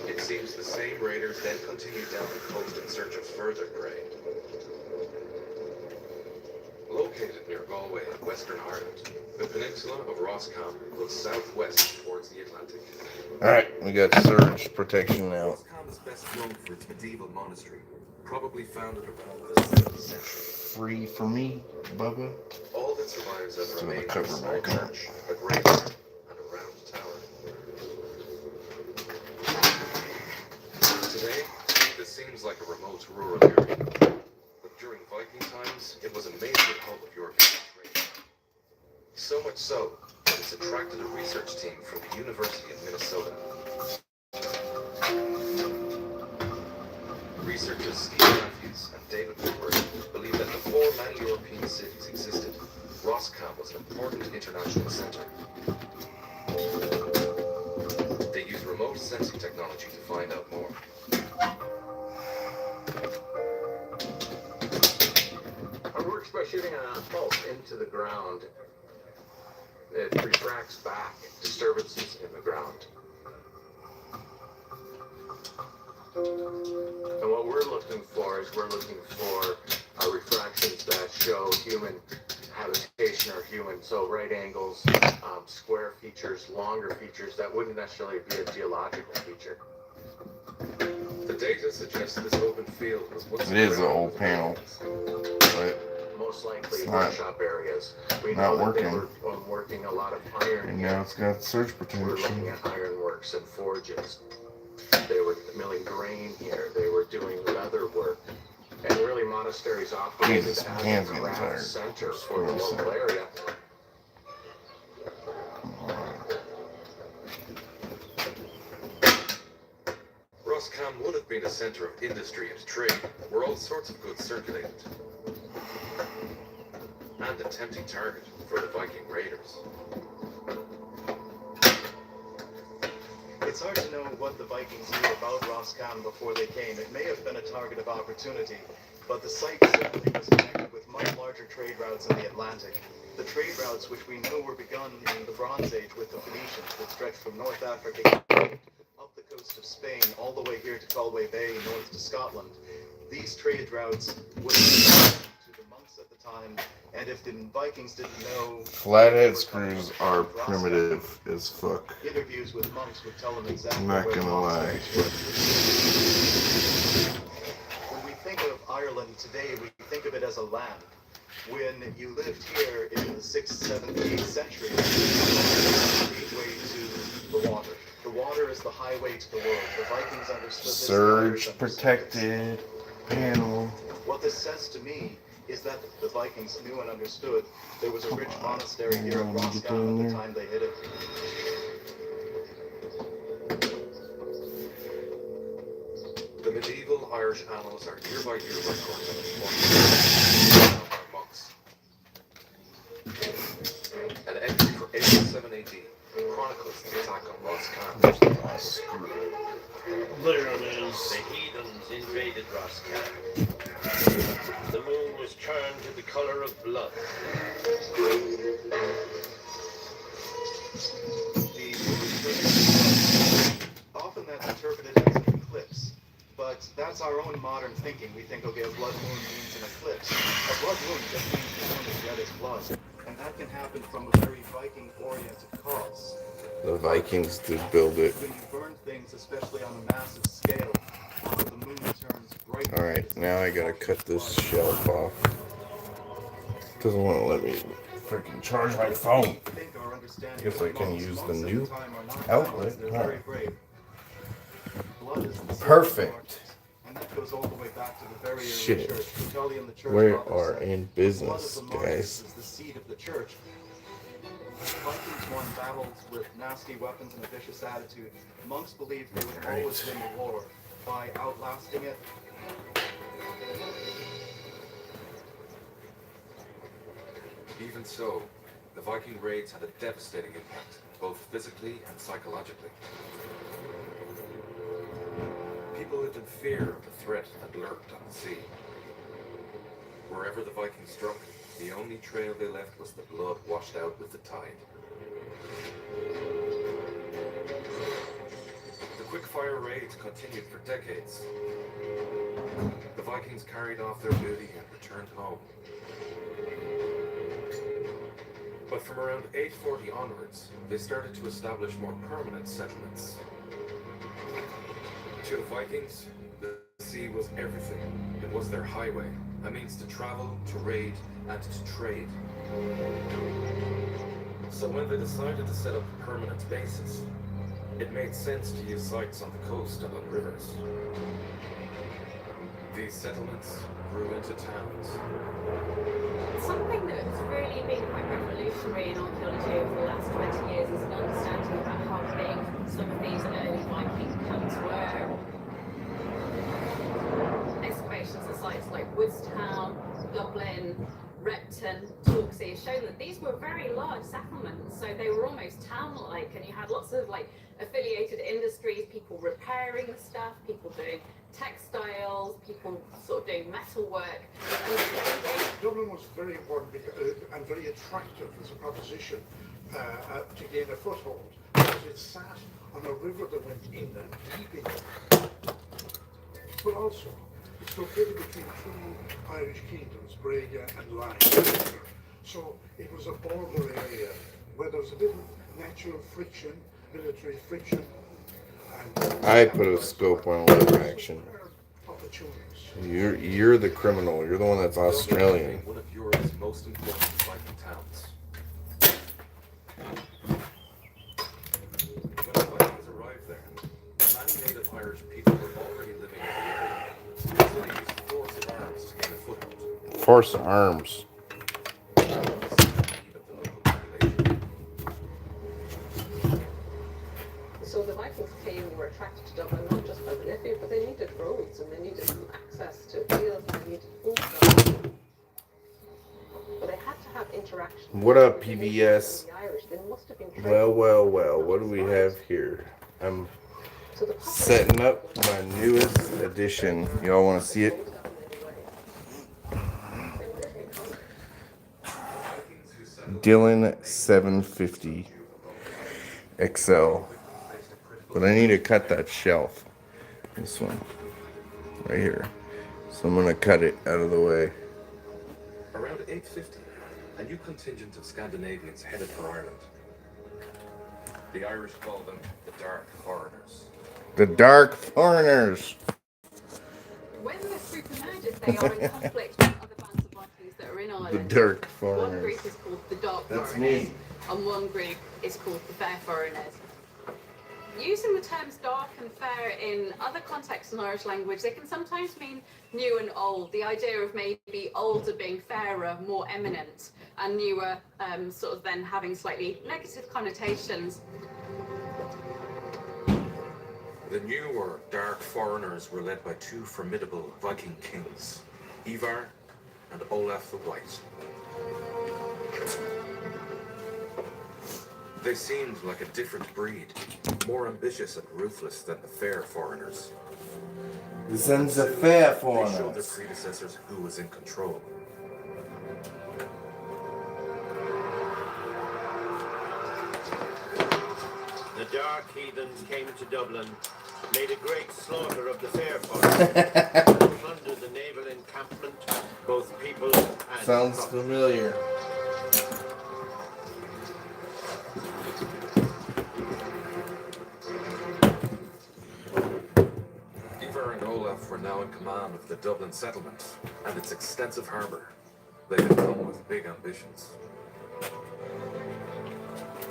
It seems the same raiders then continued down the coast in search of further prey. Located near Galway in Western Ireland, the peninsula of Roscommon looks southwest towards the Atlantic. Alright, we got surge protection now. Roscommon is best known for its medieval monastery, probably founded around the 7th century. Free for me, Bubba. All that survives of Still remains cover a my small account. church, a graveyard, and a round tower. Today, this seems like a remote rural area, but during Viking times, it was a major hub of European trade. So much so that it's attracted a research team from the University of Minnesota. Researchers Steve Matthews and David Woodward believe that before many European cities existed, Roscommon was an important international center. They used remote sensing technology to find out more. It works by shooting a pulse into the ground. It refracts back disturbances in the ground. And what we're looking for is refractions that show human habitation or human, so right angles, square features, longer features that wouldn't necessarily be a geological feature. The data suggests this open field was once It is an ground old with panel, mountains. but Most likely It's not- workshop areas. We not know that they working. were working a lot of iron. and here. now it's got surge We're looking protection. at ironworks and forges. They were milling grain here. They were doing leather work. And really, monasteries operated Jesus, as my a hand's getting craft tired. center for the local area. Roscommon would have been a center of industry and trade, where all sorts of goods circulated. And a tempting target for the Viking raiders. It's hard to know what the Vikings knew about Roscommon before they came. It may have been a target of opportunity, but the site certainly was connected with much larger trade routes in the Atlantic. The trade routes which we know were begun in the Bronze Age with the Phoenicians that stretched from North Africa up the coast of Spain all the way here to Galway Bay, north to Scotland. These trade routes would have been to the monks at the time, and if the Vikings didn't know, Flathead screws are primitive as fuck. interviews with monks would tell them exactly I'm not where the gonna lie. monasteries were. When we think of Ireland today, we think of it as a land. When you lived here in the 6th, 7th, 8th century, the gateway to the water. The water is the highway to the world. The Vikings understood this. Surge protected panel. What this says to me is that the Vikings knew and understood there was a rich monastery here at Roscommon at the time they hit it. The medieval Irish annals are year by year recorded by monks. An entry for 87 AD chronicles the attack on Roscommon. Literally, the heathens invaded Roscommon. The moon was turned to the color of blood. Often that's interpreted as an eclipse, but that's our own modern thinking. We think, okay, a blood moon means an eclipse. A blood moon just means the moon is red as blood, and that can happen from a very Viking-oriented cause. The Vikings did build it. When you burn things, especially on a massive scale, the moon turns bright. Alright, now I gotta cut this shelf off. Doesn't want to let me freaking charge my phone. Guess I can use the new outlet. Alright. Perfect. And that goes all the way back to the very early Shit. church. Tertullian, the church We father, are said, in "The blood business, of the martyrs guys. is the seed of the church." Vikings won battles with nasty weapons and a vicious attitude. Monks believed they would always win the war by outlasting it. Even so, the Viking raids had a devastating impact, both physically and psychologically. People lived in fear of the threat that lurked on the sea. Wherever the Vikings struck, the only trail they left was the blood washed out with the tide. The quick-fire raids continued for decades. The Vikings carried off their booty and returned home. But from around 840 onwards, they started to establish more permanent settlements. To the Vikings, the sea was everything. It was their highway, a means to travel, to raid, and to trade. So when they decided to set up permanent bases, it made sense to use sites on the coast and on rivers. These settlements grew into towns. Something that's really been quite revolutionary in archaeology over the last 20 years is an understanding about how big some of these early Viking camps were. Excavations at sites like Woodstown, Dublin, Repton, Torksey have shown that these were very large settlements, so they were almost town-like, and you had lots of like affiliated industries, people repairing the stuff, people doing textiles, people sort of doing metal work. Dublin was very important and very attractive as a proposition to gain a foothold, because it sat on a river that went in and deep in. But also, it's located between two Irish kingdoms, Brega and Lyme. So it was a border area where there was a bit of natural friction, military friction. I put a scope on lever action. You're the criminal. You're the one that's Australian. One of Europe's most important Viking towns. When the Vikings arrived there, many native Irish people were already living in the area. So they used force of arms to gain a foothold. Force of arms. So the Vikings came were attracted to Dublin not just by the Liffey, but they needed roads and they needed access to fields and they needed food. But they had to have interaction. What up, PBS? The Irish, they must have been Well. What do we have here? I'm setting up my newest edition. Y'all want to see it? Dylan 750 XL. But I need to cut that shelf. This one. Right here. So I'm going to cut it out of the way. Around 850, a new contingent of Scandinavians headed for Ireland. The Irish call them the Dark Foreigners. The Dark Foreigners. When this group emerges, they are in conflict with other bands of Vikings that are in Ireland. The Dark One Foreigners. group is called the Dark That's Foreigners, me. and one group is called the Fair Foreigners. using the terms dark and fair in other contexts in Irish language, they can sometimes mean new and old. The idea of maybe older being fairer, more eminent, and newer sort of then having slightly negative connotations. The new or dark foreigners were led by two formidable Viking kings, Ivar and Olaf the White. They seemed like a different breed, more ambitious and ruthless than the fair foreigners. The sons of fair They showed their foreigners. predecessors who was in control. The dark heathens came to Dublin, made a great slaughter of the fair foreigners, plundered the naval encampment, both people and Sounds property. familiar. Ivar and Olaf were now in command of the Dublin settlement and its extensive harbour. They had come with big ambitions.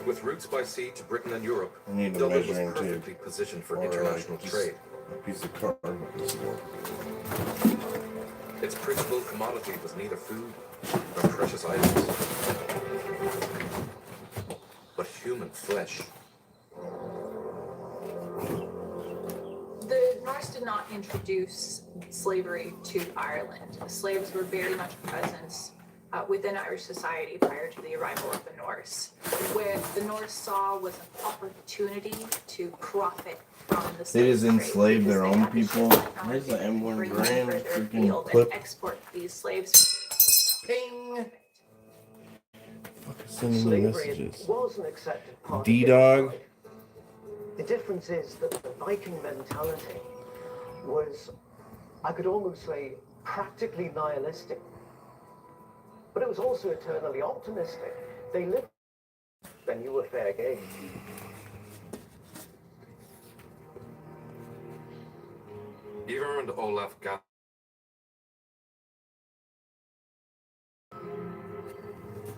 With routes by sea to Britain and Europe, I need a Dublin was measuring tape. perfectly positioned for Or, international just trade. a piece of cardboard. Its principal commodity was neither food nor precious items, but human flesh. The Norse did not introduce slavery to Ireland. Slaves were very much present within Irish society prior to the arrival of the Norse. What the Norse saw was an opportunity to profit from the They slave just trade enslave because their they own had the people. technology Where's the to M1 bring them brand further freaking afield and clip? export these slaves. Ping! Sending me Slavery messages. was an accepted part of D-Dog. life. The difference is that the Viking mentality was, I could almost say, practically nihilistic. But it was also eternally optimistic. They lived, then you were fair game. Ivar and Olaf got.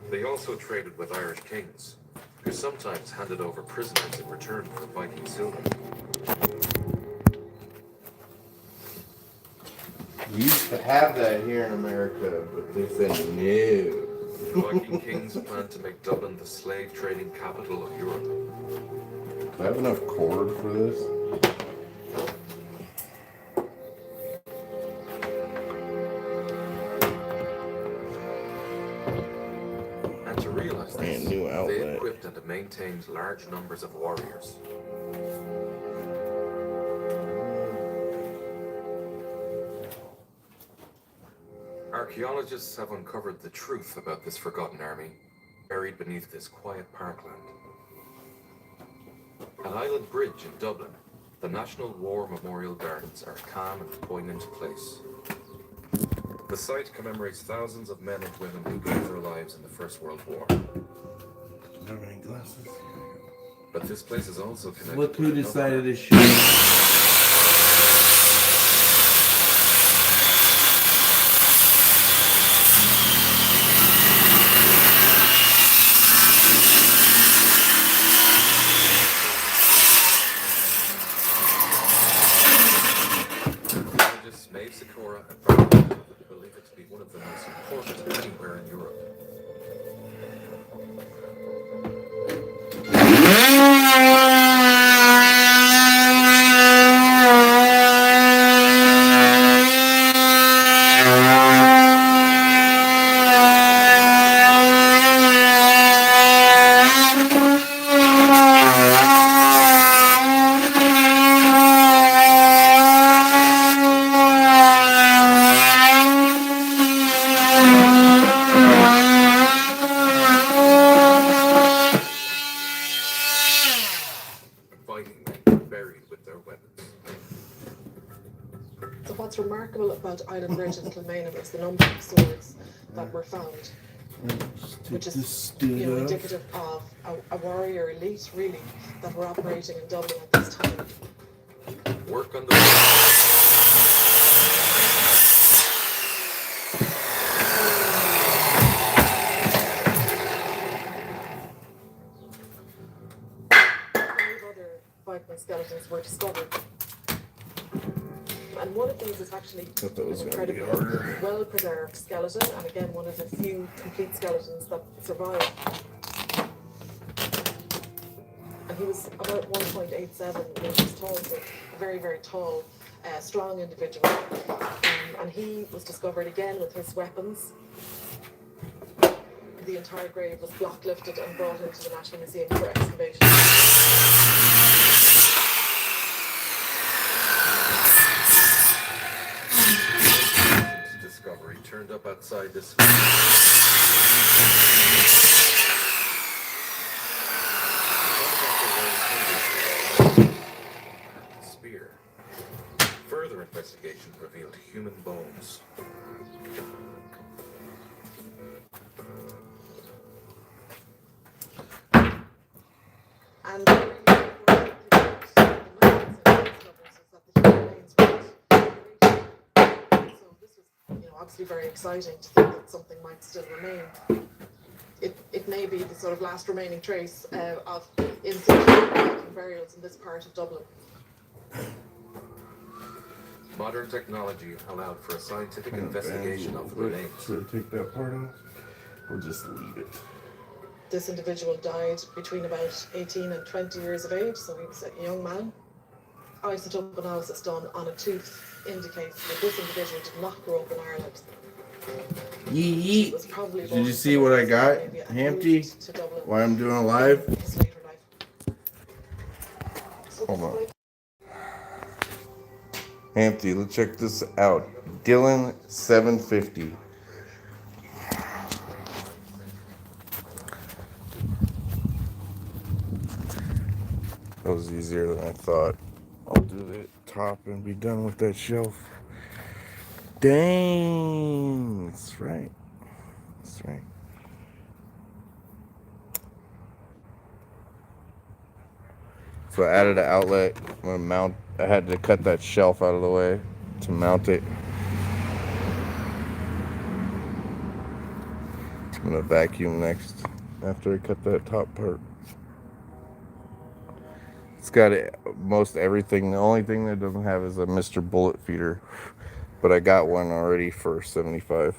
They also traded with Irish kings, who sometimes handed over prisoners in return for Viking silver. We used to have that here in America, but they said no. Viking kings planned to make Dublin the slave trading capital of Europe. Do I have enough cord for this? And to realize this, New they outlet. equipped and maintained large numbers of warriors. Archaeologists have uncovered the truth about this forgotten army, buried beneath this quiet parkland. At Island Bridge in Dublin, the National War Memorial Gardens are a calm and poignant place. The site commemorates thousands of men and women who gave their lives in the First World War. Do you have any glasses? But this place is also connected Look who with another decided to map. shoot. Archaeologists Maeve Sikora and Brian believe it to be one of the most important anywhere in Europe. Viking men buried with their weapons. So what's remarkable about Island Bridge in Kilmainham is the number of swords that were found, which is indicative of a warrior elite, really, that were operating in Dublin at this time. Work on the Other Vikings were discovered. And one of these is actually Thought that was an gonna be incredibly harder. well-preserved skeleton, and again, one of the few complete skeletons that survive. And he was about 1.87 meters tall, so a very, very tall, strong individual. And he was discovered again with his weapons. The entire grave was block lifted and brought into the National Museum for excavation. Discovery turned up outside this spear. Further investigation revealed human bones. And obviously very exciting to think that something might still remain. It may be the sort of last remaining trace of in-situ burials in this part of Dublin. Modern technology allowed for a scientific investigation of the remains. Should I take that part off or just leave it? This individual died between about 18 and 20 years of age, so he was a young man. Isotope analysis done on a tooth indicates that this individual did not grow up in Ireland. Yee. Was probably Did you see what I got, Hampty? Why I'm doing a live? Hold on. Hampty, let's check this out. Dylan 750. That was easier than I thought. I'll do the top and be done with that shelf. Dang, that's right. That's right. So I added an outlet. I'm gonna mount. I had to cut that shelf out of the way to mount it. I'm gonna vacuum next after I cut that top part. It's got most everything. The only thing that doesn't have is a Mr. Bullet feeder, but I got one already for $75.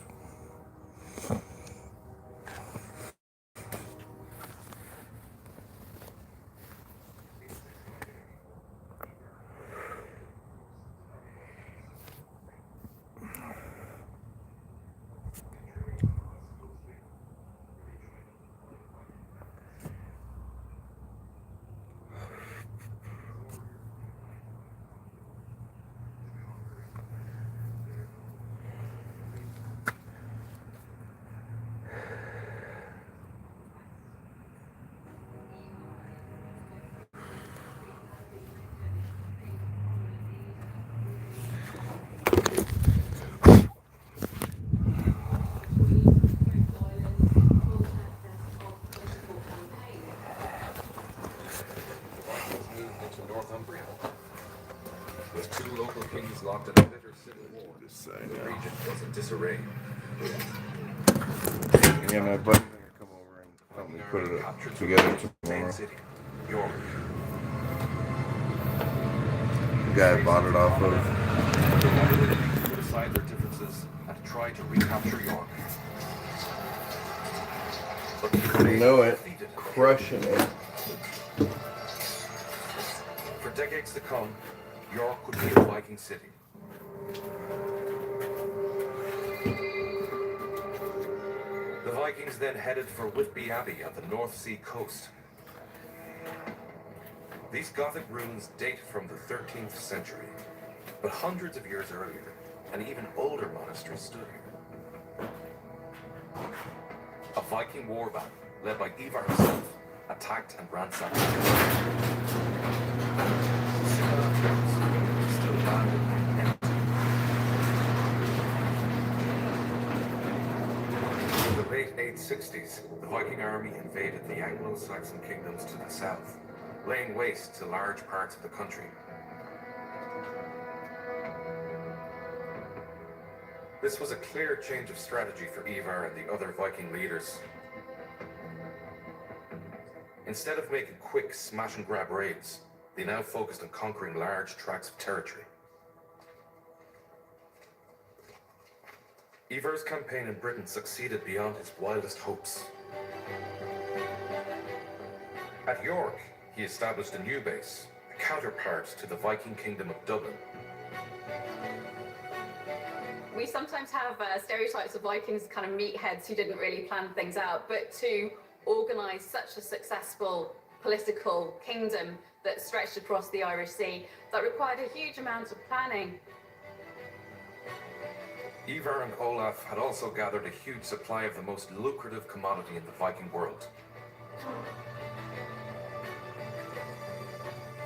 With two local kings locked in a bitter civil war, the region was in disarray. Yeah, my buddy's gonna come over and help me put it together tomorrow. York. The guy I bought it off of. Put aside their differences and try to recapture York. I know it. Crushing it. For decades to come, York would be a Viking city. The Vikings then headed for Whitby Abbey on the North Sea coast. These Gothic ruins date from the 13th century, but hundreds of years earlier, an even older monastery stood here. A Viking war band, led by Ivar himself, attacked and ransacked. Still abandoned and empty. In the late 860s, the Viking army invaded the Anglo-Saxon kingdoms to the south, laying waste to large parts of the country. This was a clear change of strategy for Ivar and the other Viking leaders. Instead of making quick smash-and-grab raids, they now focused on conquering large tracts of territory. Ivar's campaign in Britain succeeded beyond his wildest hopes. At York, he established a new base, a counterpart to the Viking kingdom of Dublin. We sometimes have stereotypes of Vikings kind of meatheads who didn't really plan things out, but to organise such a successful political kingdom that stretched across the Irish Sea, that required a huge amount of planning. Ivar and Olaf had also gathered a huge supply of the most lucrative commodity in the Viking world.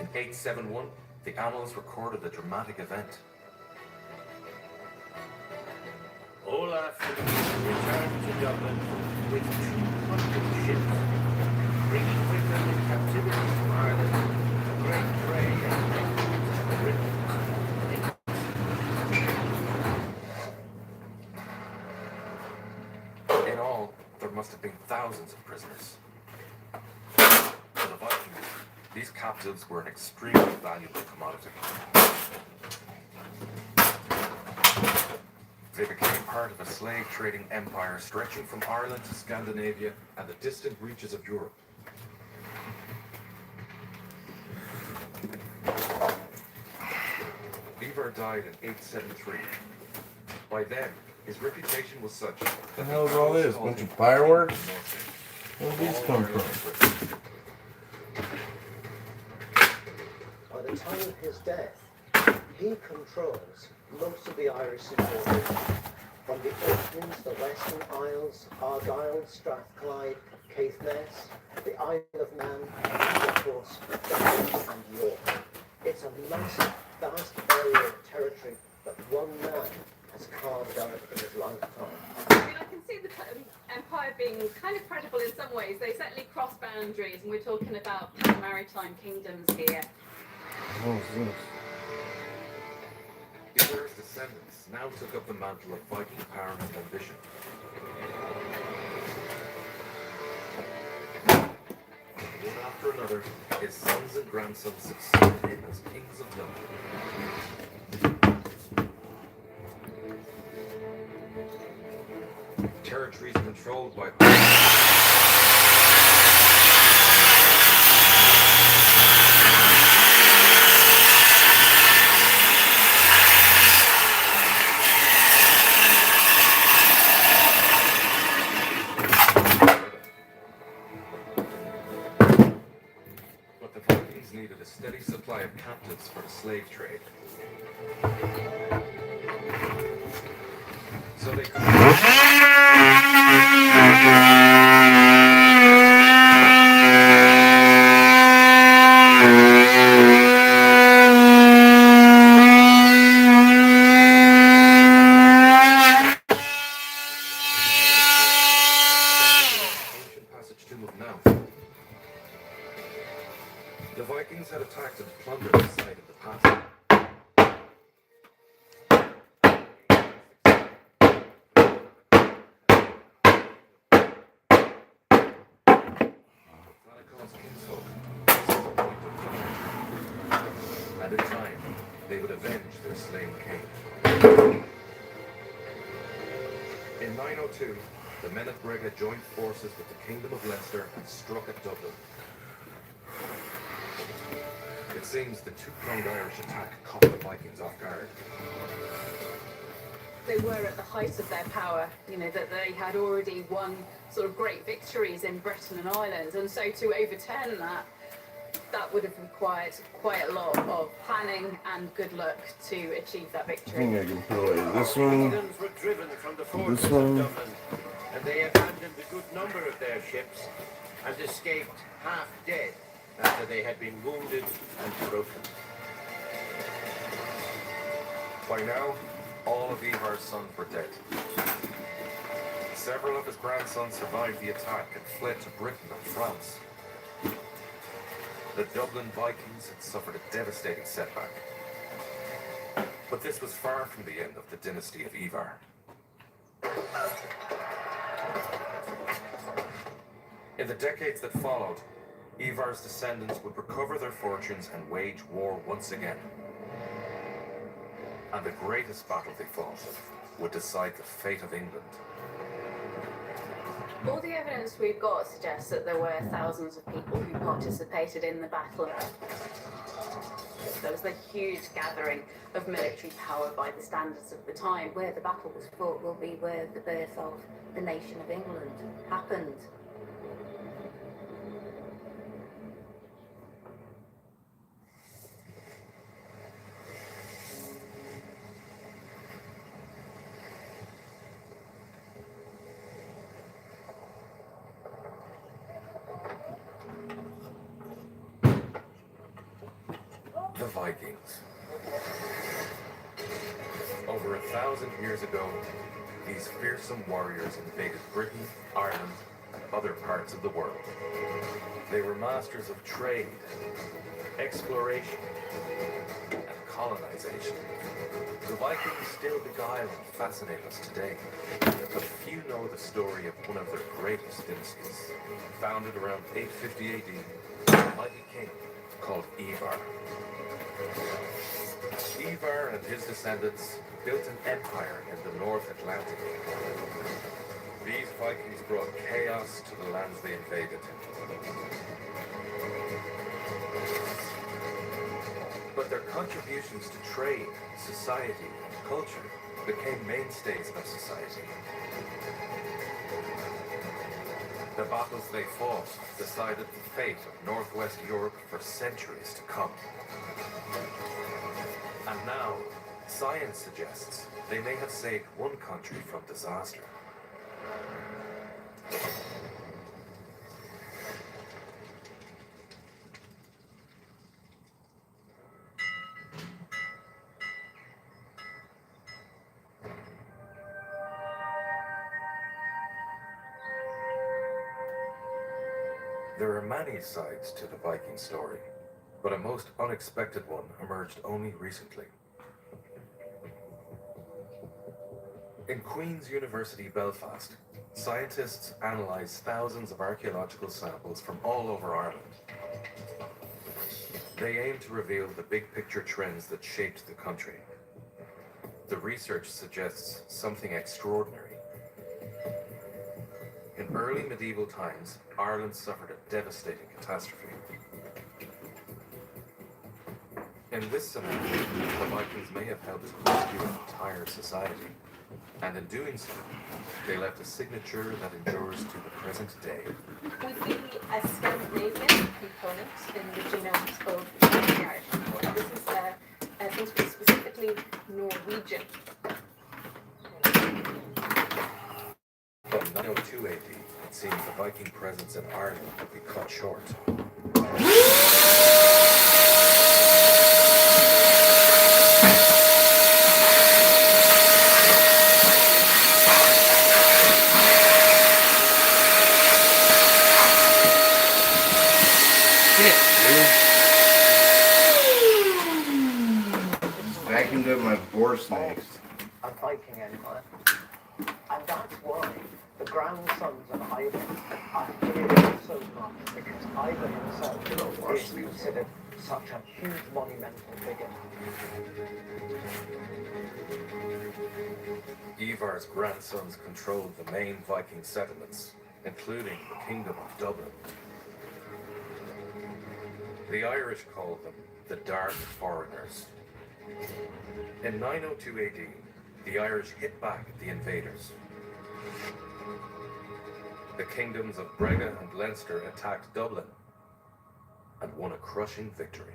In 871, the annals recorded a dramatic event. Olaf returned to Dublin with 200 ships, bringing with them in captivity from Ireland a great prey and Britain. In all, there must have been thousands of prisoners. For the Vikings, these captives were an extremely valuable commodity. They became part of a slave trading empire stretching from Ireland to Scandinavia and the distant reaches of Europe. Ivar died in 873. By then, his reputation was such that What the hell is all this? Bunch of fireworks? Where did these come from? By the time of his death, he controls most of the Irish interior, from the Orkneys, the Western Isles, Argyll, Strathclyde, Caithness, the Isle of Man, and of course, Dublin and York. It's a massive, vast area of territory that one man has carved out in his lifetime. I mean, I can see the empire being kind of credible in some ways. They certainly cross boundaries, and we're talking about maritime kingdoms here. What was this? Ivar's descendants now took up the mantle of Viking power and ambition. One after another, his sons and grandsons succeeded him as kings of Dublin. Territories controlled by needed a steady supply of captives for the slave trade. So they could the Vikings had attacked and plundered the site of the passage. And in time, they would avenge their slain king. In 902, the men of Brega joined forces with the Kingdom of Leinster and struck at Dublin. It seems the two-pronged Irish attack caught the Vikings off guard. They were at the height of their power, you know, that they had already won sort of great victories in Britain and Ireland, and so to overturn that, that would have required quite a lot of planning and good luck to achieve that I victory. think I can play this one. Were driven from the fortress This of one. Dublin, and they abandoned a good number of their ships and escaped half dead after they had been wounded and broken. By now, all of Ivar's sons were dead. Several of his grandsons survived the attack and fled to Britain and France. The Dublin Vikings had suffered a devastating setback. But this was far from the end of the dynasty of Ivar. In the decades that followed, Ivar's descendants would recover their fortunes and wage war once again. And the greatest battle they fought would decide the fate of England. All the evidence we've got suggests that there were thousands of people who participated in the battle. There was a huge gathering of military power by the standards of the time. Where the battle was fought will be where the birth of the nation of England happened. The Vikings. Over 1,000 years ago, these fearsome warriors invaded Britain, Ireland, and other parts of the world. They were masters of trade, exploration, and colonization. The Vikings still beguile and fascinate us today, but few know the story of one of their greatest dynasties. Founded around 850 AD, a mighty king called Ivar. Ivar and his descendants built an empire in the North Atlantic. These Vikings brought chaos to the lands they invaded. But their contributions to trade, society, and culture became mainstays of society. The battles they fought decided the fate of Northwest Europe for centuries to come. And now, science suggests they may have saved one country from disaster. There are many sides to the Viking story, but a most unexpected one emerged only recently. In Queen's University, Belfast, scientists analysed thousands of archaeological samples from all over Ireland. They aim to reveal the big picture trends that shaped the country. The research suggests something extraordinary. In early medieval times, Ireland suffered a devastating catastrophe. In this scenario, the Vikings may have helped rescue an entire society. And in doing so, they left a signature that endures to the present day. We see a Scandinavian component in the genomes of the Irish people. This is, I think, specifically Norwegian. From 902 AD, it seems the Viking presence in Ireland would be cut short. Vacuumed up my boar snakes. A Viking empire. And that's why the grandsons of Ivan are here so much, because Ivan himself is considered such a huge monumental figure. Ivar's grandsons controlled the main Viking settlements, including the Kingdom of Dublin. The Irish called them the Dark Foreigners. In 902 AD, the Irish hit back at the invaders. The kingdoms of Brega and Leinster attacked Dublin and won a crushing victory.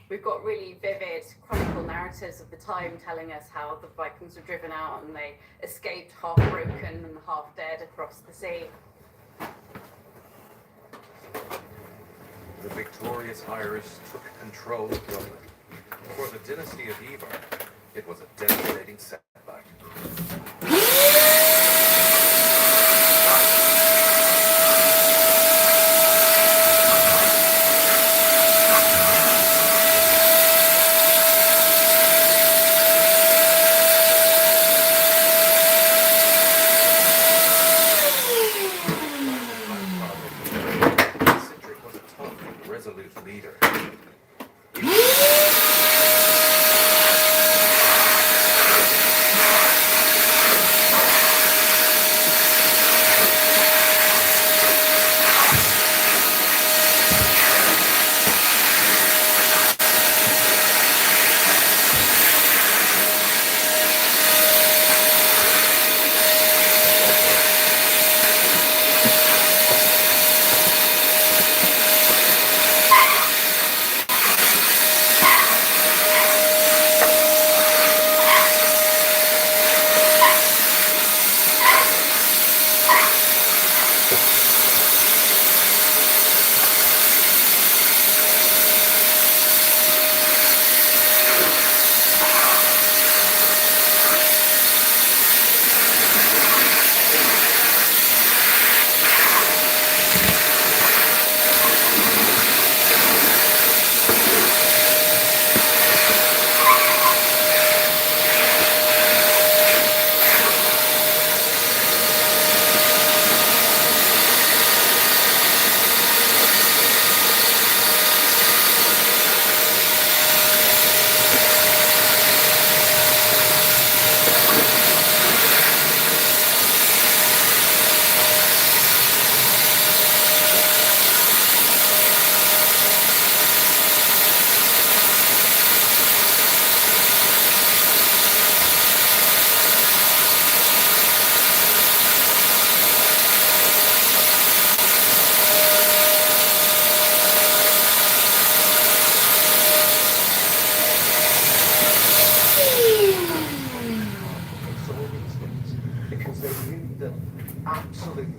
We've got really vivid chronicle narratives of the time telling us how the Vikings were driven out and they escaped half broken and half dead across the sea. The victorious Irish took control of Dublin. For the dynasty of Ivar, it was a devastating setback.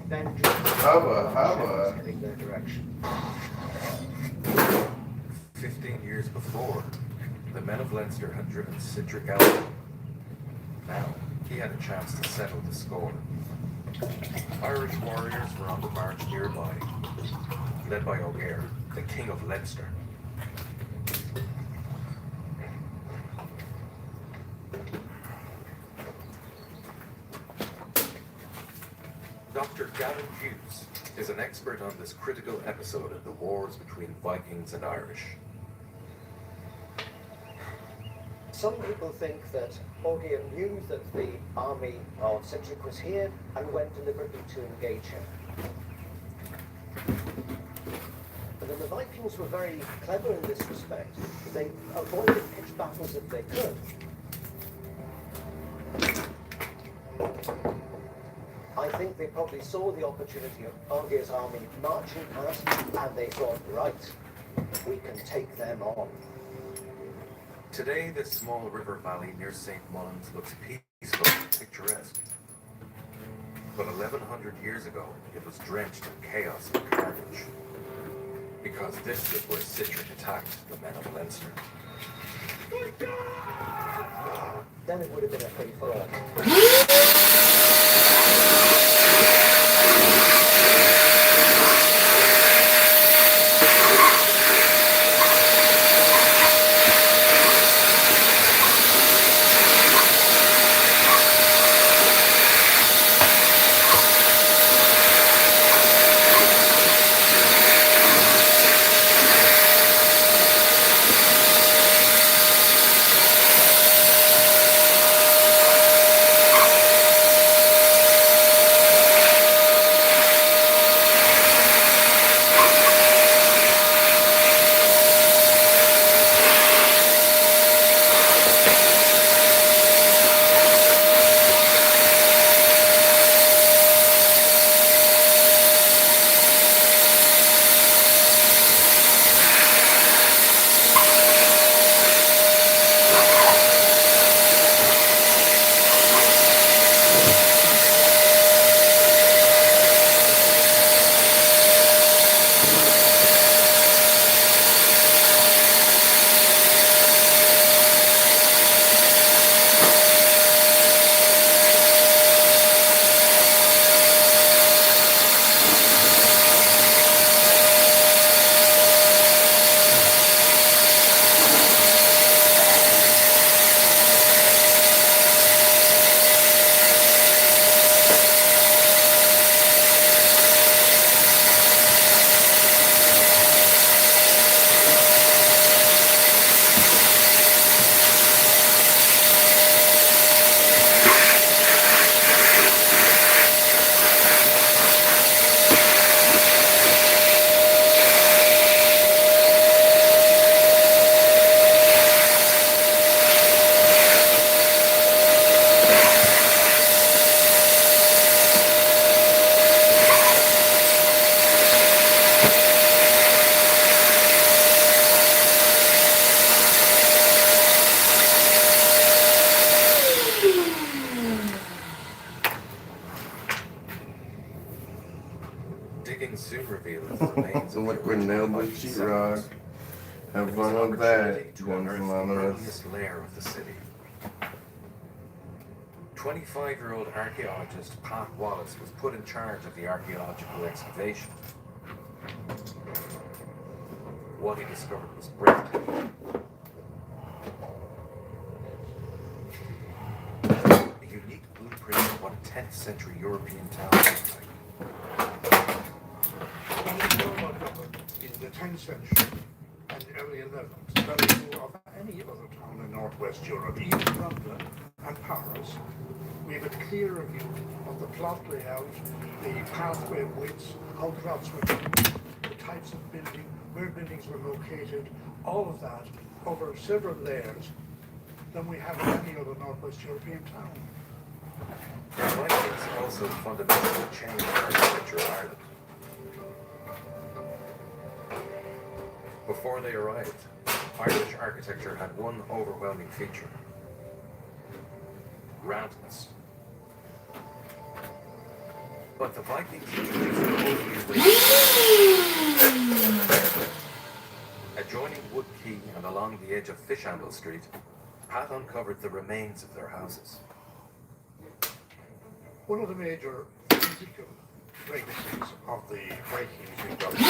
vengeance Hubba. heading their direction. 15 years before, the men of Leinster had driven citric acid. Now, he had a chance to settle the score. Irish warriors were on the march nearby, led by O'Gare, the King of Leinster. Dr. Gavin Hughes is an expert on this critical episode of the wars between Vikings and Irish. Some people think that O'Gare knew that the army of Sediment was here and went deliberately to engage him. But then the Vikings were very clever in this respect. They avoided pitched battles if they could. I think they probably saw the opportunity of O'Gare's army marching past, and they thought, right, we can take them on. Today, this small river valley near St. Mullins looks peaceful and picturesque. But 1,100 years ago, it was drenched in chaos and carnage. Because this is where Citric attacked the men of Leinster. Then it would have been a free-for-all. Digging soon revealed the remains of Look, we nailed the sheetrock. Have fun with that, to unearth the Anonymous. earliest layer of the city. 25-year-old archaeologist Pat Wallace was put in charge of the archaeological excavation. What he discovered was breathtaking. A unique blueprint of what a 10th century European town looked like. When you know about Dublin in the 10th century and early 11th, than you do of any other town in Northwest Europe, even London and Paris, we have a clearer view of the plot layout, the pathway widths, how plots were used, the types of building, where buildings were located, all of that over several layers than we have in any other Northwest European town. The Vikings also fundamentally changed architecture in Ireland. Before they arrived, Irish architecture had one overwhelming feature: roundness. But the Vikings introduced a whole new way. Adjoining Wood Quay and along the edge of Fishandle Street, Pat uncovered the remains of their houses. One of the major physical legacies of the Vikings in Dublin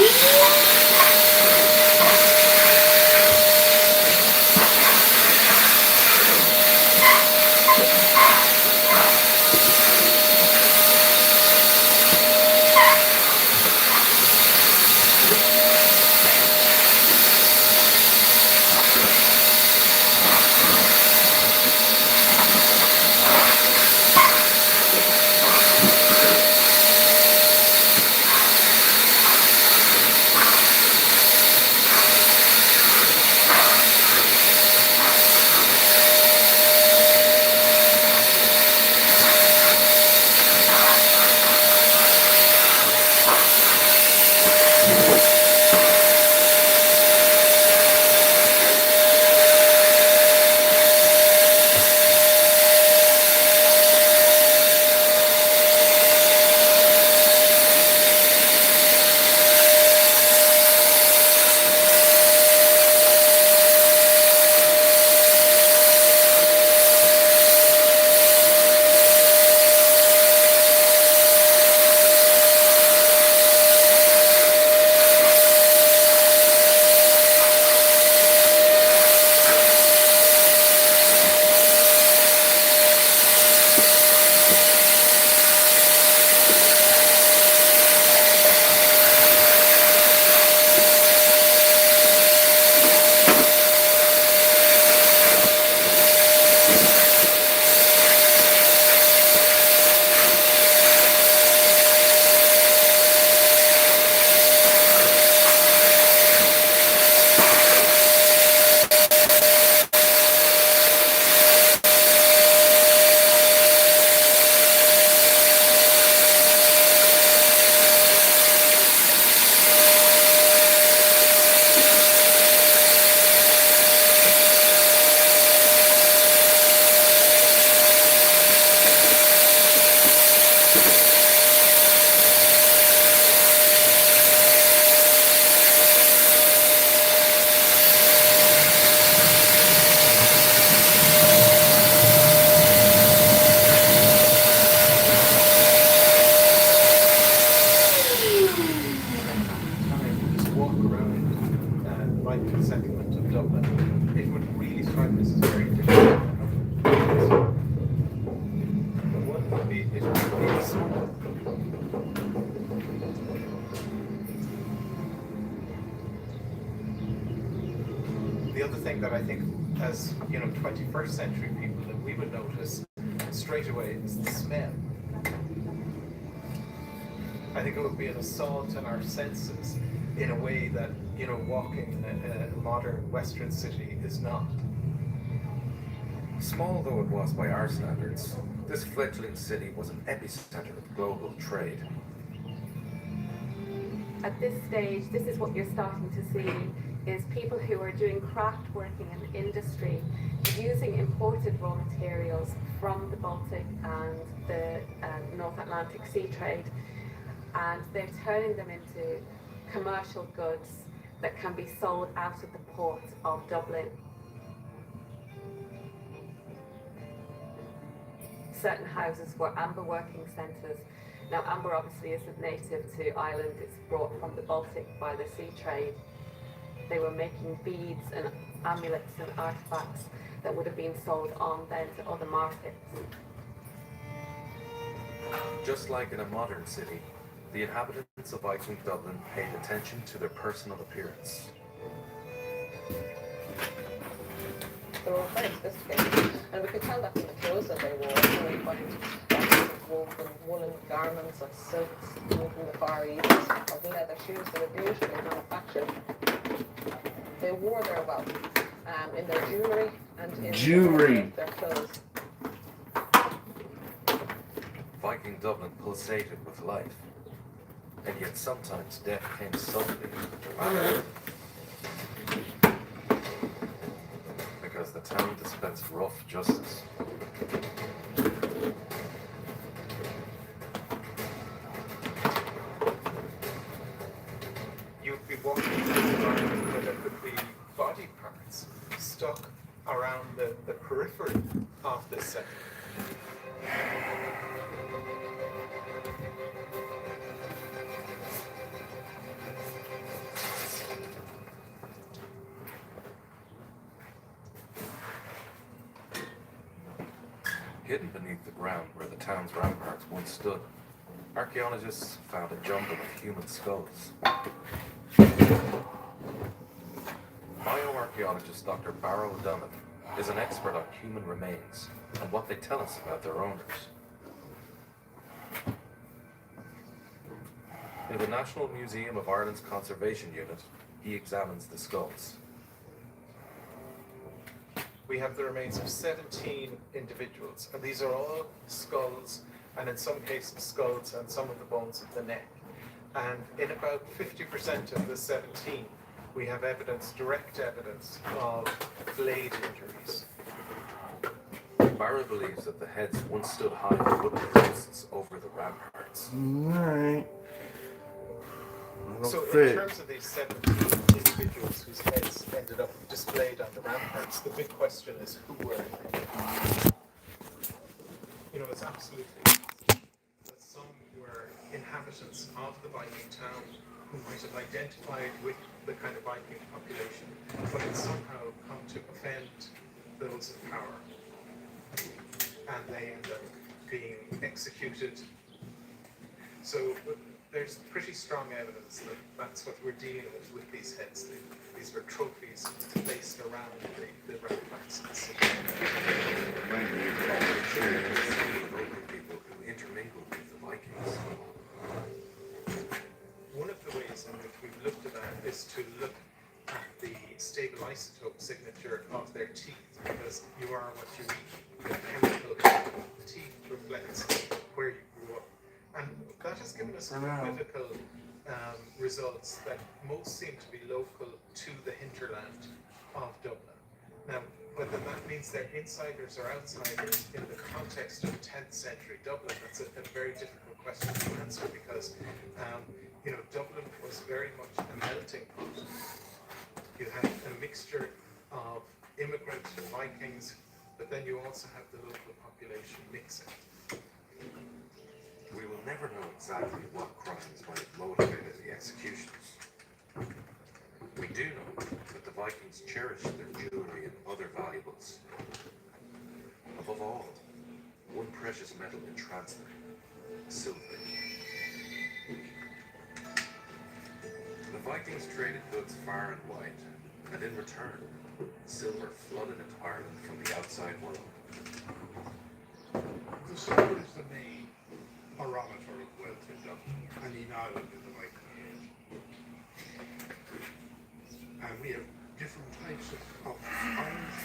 Viking settlement of Dublin, it would really strike us as very different. But what would be, it would be small. The other thing that I think, as 21st century people, that we would notice straight away is the smell. I think it would be an assault on our senses in a way that, walking in a modern Western city is not. Small though it was by our standards, this fledgling city was an epicenter of global trade. At this stage, this is what you're starting to see, is people who are doing craft working in industry, using imported raw materials from the Baltic and the North Atlantic sea trade, and they're turning them into commercial goods that can be sold out of the port of Dublin. Certain houses were amber working centres. Now, amber obviously isn't native to Ireland, it's brought from the Baltic by the sea trade. They were making beads and amulets and artefacts that would have been sold on then to other markets. Just like in a modern city, the inhabitants of Viking Dublin paid attention to their personal appearance. They were very sophisticated, and we could tell that from the clothes that they wore. You find woven woolen garments of silks coming from the Far East, of leather shoes that are beautifully manufactured. They wore their wealth in their jewellery and in their clothes. Viking Dublin pulsated with life, and yet sometimes death came suddenly and dramatically. Because the town dispensed rough justice. around the periphery of this settlement. Hidden beneath the ground where the town's ramparts once stood, archaeologists found a jumble of human skulls. Bioarchaeologist Dr. Barrow O'Donovan is an expert on human remains and what they tell us about their owners. In the National Museum of Ireland's Conservation Unit, he examines the skulls. We have the remains of 17 individuals, and these are all skulls, and in some cases skulls and some of the bones of the neck. And in about 50% of the 17, we have evidence, direct evidence of blade injuries. Barrow believes that the heads once stood high on wooden posts over the ramparts. Alright. So in terms of these 17 individuals whose heads ended up displayed on the ramparts, the big question is who were they? You know, it's absolutely that some were inhabitants of the Viking town who might have identified with the kind of Viking population, but had somehow come to offend those in power. And they end up being executed. So there's pretty strong evidence that that's what we're dealing with these heads. These were trophies placed around the ramparts of the city. People who intermingled with the Vikings. One of the ways in which we've looked at that is to look at the stable isotope signature of their teeth, because you are what you eat. The chemical teeth reflects where you grew up. And that has given us equivocal results that most seem to be local to the hinterland of Dublin. Now, whether that means they're insiders or outsiders in the context of 10th century Dublin, that's a very difficult question to answer, because you know, Dublin was very much a melting pot. You had a mixture of immigrant Vikings, but then you also have the local population mixing. We will never know exactly what crimes might have motivated the executions. We do know that the Vikings cherished their jewelry and other valuables. Above all, one precious metal entranced them: silver. The Vikings traded goods far and wide, and in return, silver flooded into Ireland from the outside world. The silver is the main barometer of wealth in Dublin and in Ireland in the Viking Age. And we have different types of Irish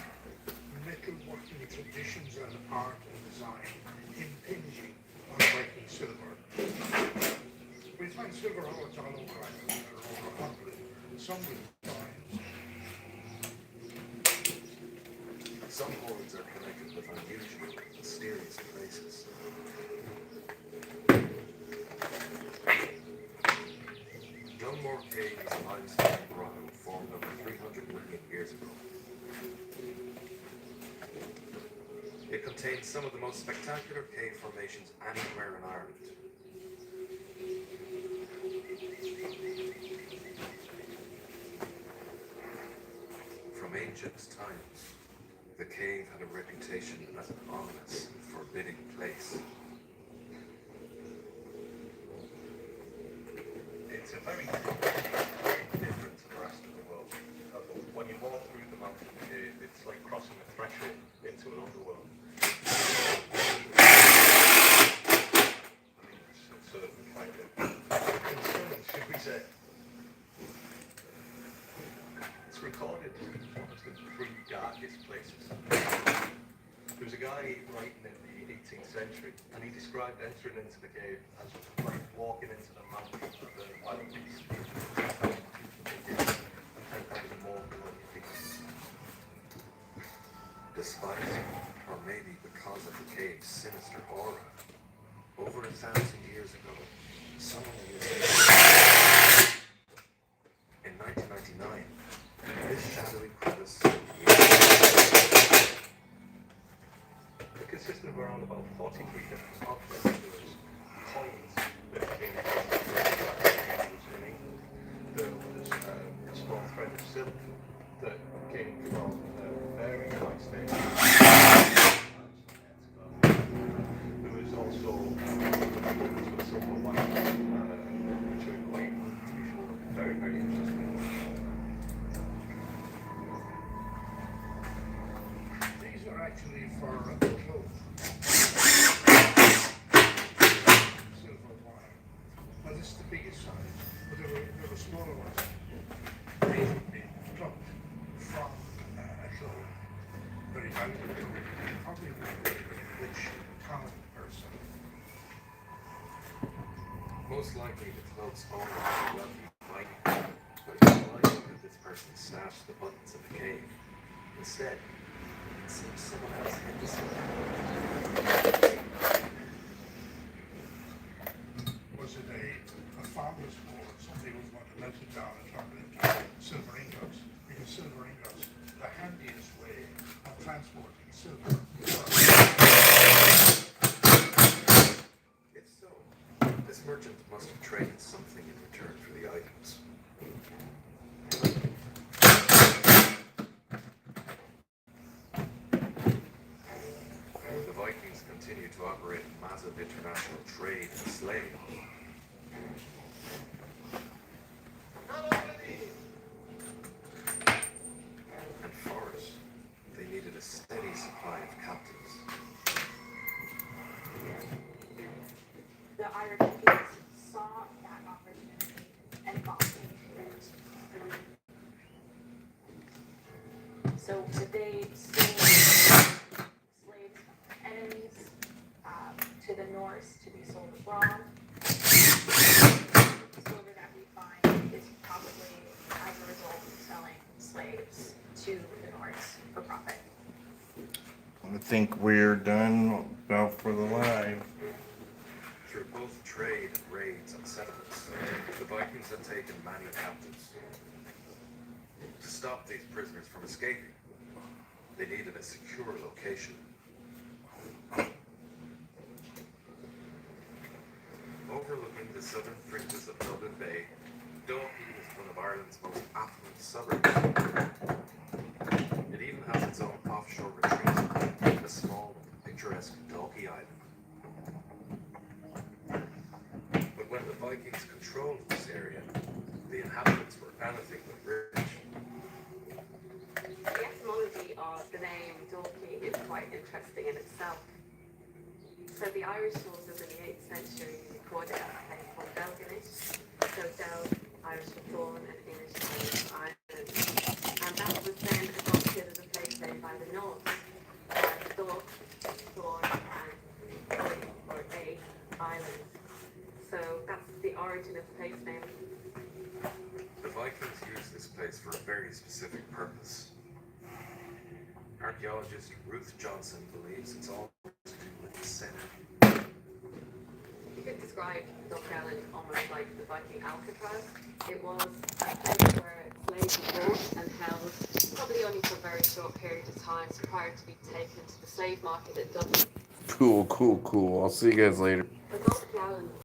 metalworking traditions and art and design impinging on Viking silver. We find silver hoards all over Ireland. There are over 100, some with finds. Some hoards are connected with unusual, mysterious places. Dunmore Cave's limestone grotto formed over 300 million years ago. It contains some of the most spectacular cave formations anywhere in Ireland. From ancient times, the cave had a reputation as an ominous and forbidding place. It's a very different to the rest of the world. When you walk through the mountain, it's like crossing a threshold into an underworld. It's sort of kind of concerning, should we say. It's recorded as one of the three darkest places. There was a guy writing in the 18th century, and he described entering into the cave as like walking into the mouth of the wild beast. And 10,000 more below your feet. Despite, or maybe because of the cave's sinister aura, over 1,000 years ago, someone in 1999, this shadowy crevice to around about 43 different objects. There was coins that came from in England. There was a small thread of silk that came from very high stage. There was also silver wax, which are quite unusual, very, very interesting. These are actually for clothes. Silver wire. Now this is the biggest size, but there were smaller ones. These would be plucked from a cloth. Very valuable. Probably rich common person. Most likely the clothes owned by a wealthy Viking, but it's unlikely that this person snatched the buttons of the cave. Instead, it seems someone else had to see Was it a farmer's hoard? Somebody was going to melt it down and turn it into silver ingots. Because silver ingots, the handiest way of transporting silver. If so, this merchant must have traded something in return for the items. The Vikings continued to operate a massive international trade in slaves. And for it, they needed a steady supply of captives. The Irish kings saw that opportunity and bought into it. So they sold slaves from enemies to the Norse to be sold abroad. The silver that we find is probably as a result of selling slaves to the Norse for profit. I think we're done about for the live. Through both trade and raids on settlements, the Vikings had taken many captives. To stop these prisoners from escaping, they needed a secure location. Overlooking the southern fringes of Dublin Bay, Dalkey is one of Ireland's most affluent suburbs. It even has its own offshore retreat, a small, picturesque Dalkey Island. But when the Vikings controlled this area, the inhabitants were anything but rich. The etymology of the name Dalkey is quite interesting in itself. So the Irish sources in the 8th century recorded it as a place called Alchemist. So Del, Irish for thorn, and English for island. And that was then adopted as a place name by the Norse. Dalk, thorn, and Oy, or A, island. So that's the origin of the place name. The Vikings used this place for a very specific purpose. Archaeologist Ruth Johnson believes it's all to do with the Sediment. You could describe Dalkey Island almost like the Viking Alcatraz. It was a place where slaves were bought and held, probably only for a very short period of time, so prior to being taken to the slave market at Dublin. Cool. I'll see you guys later.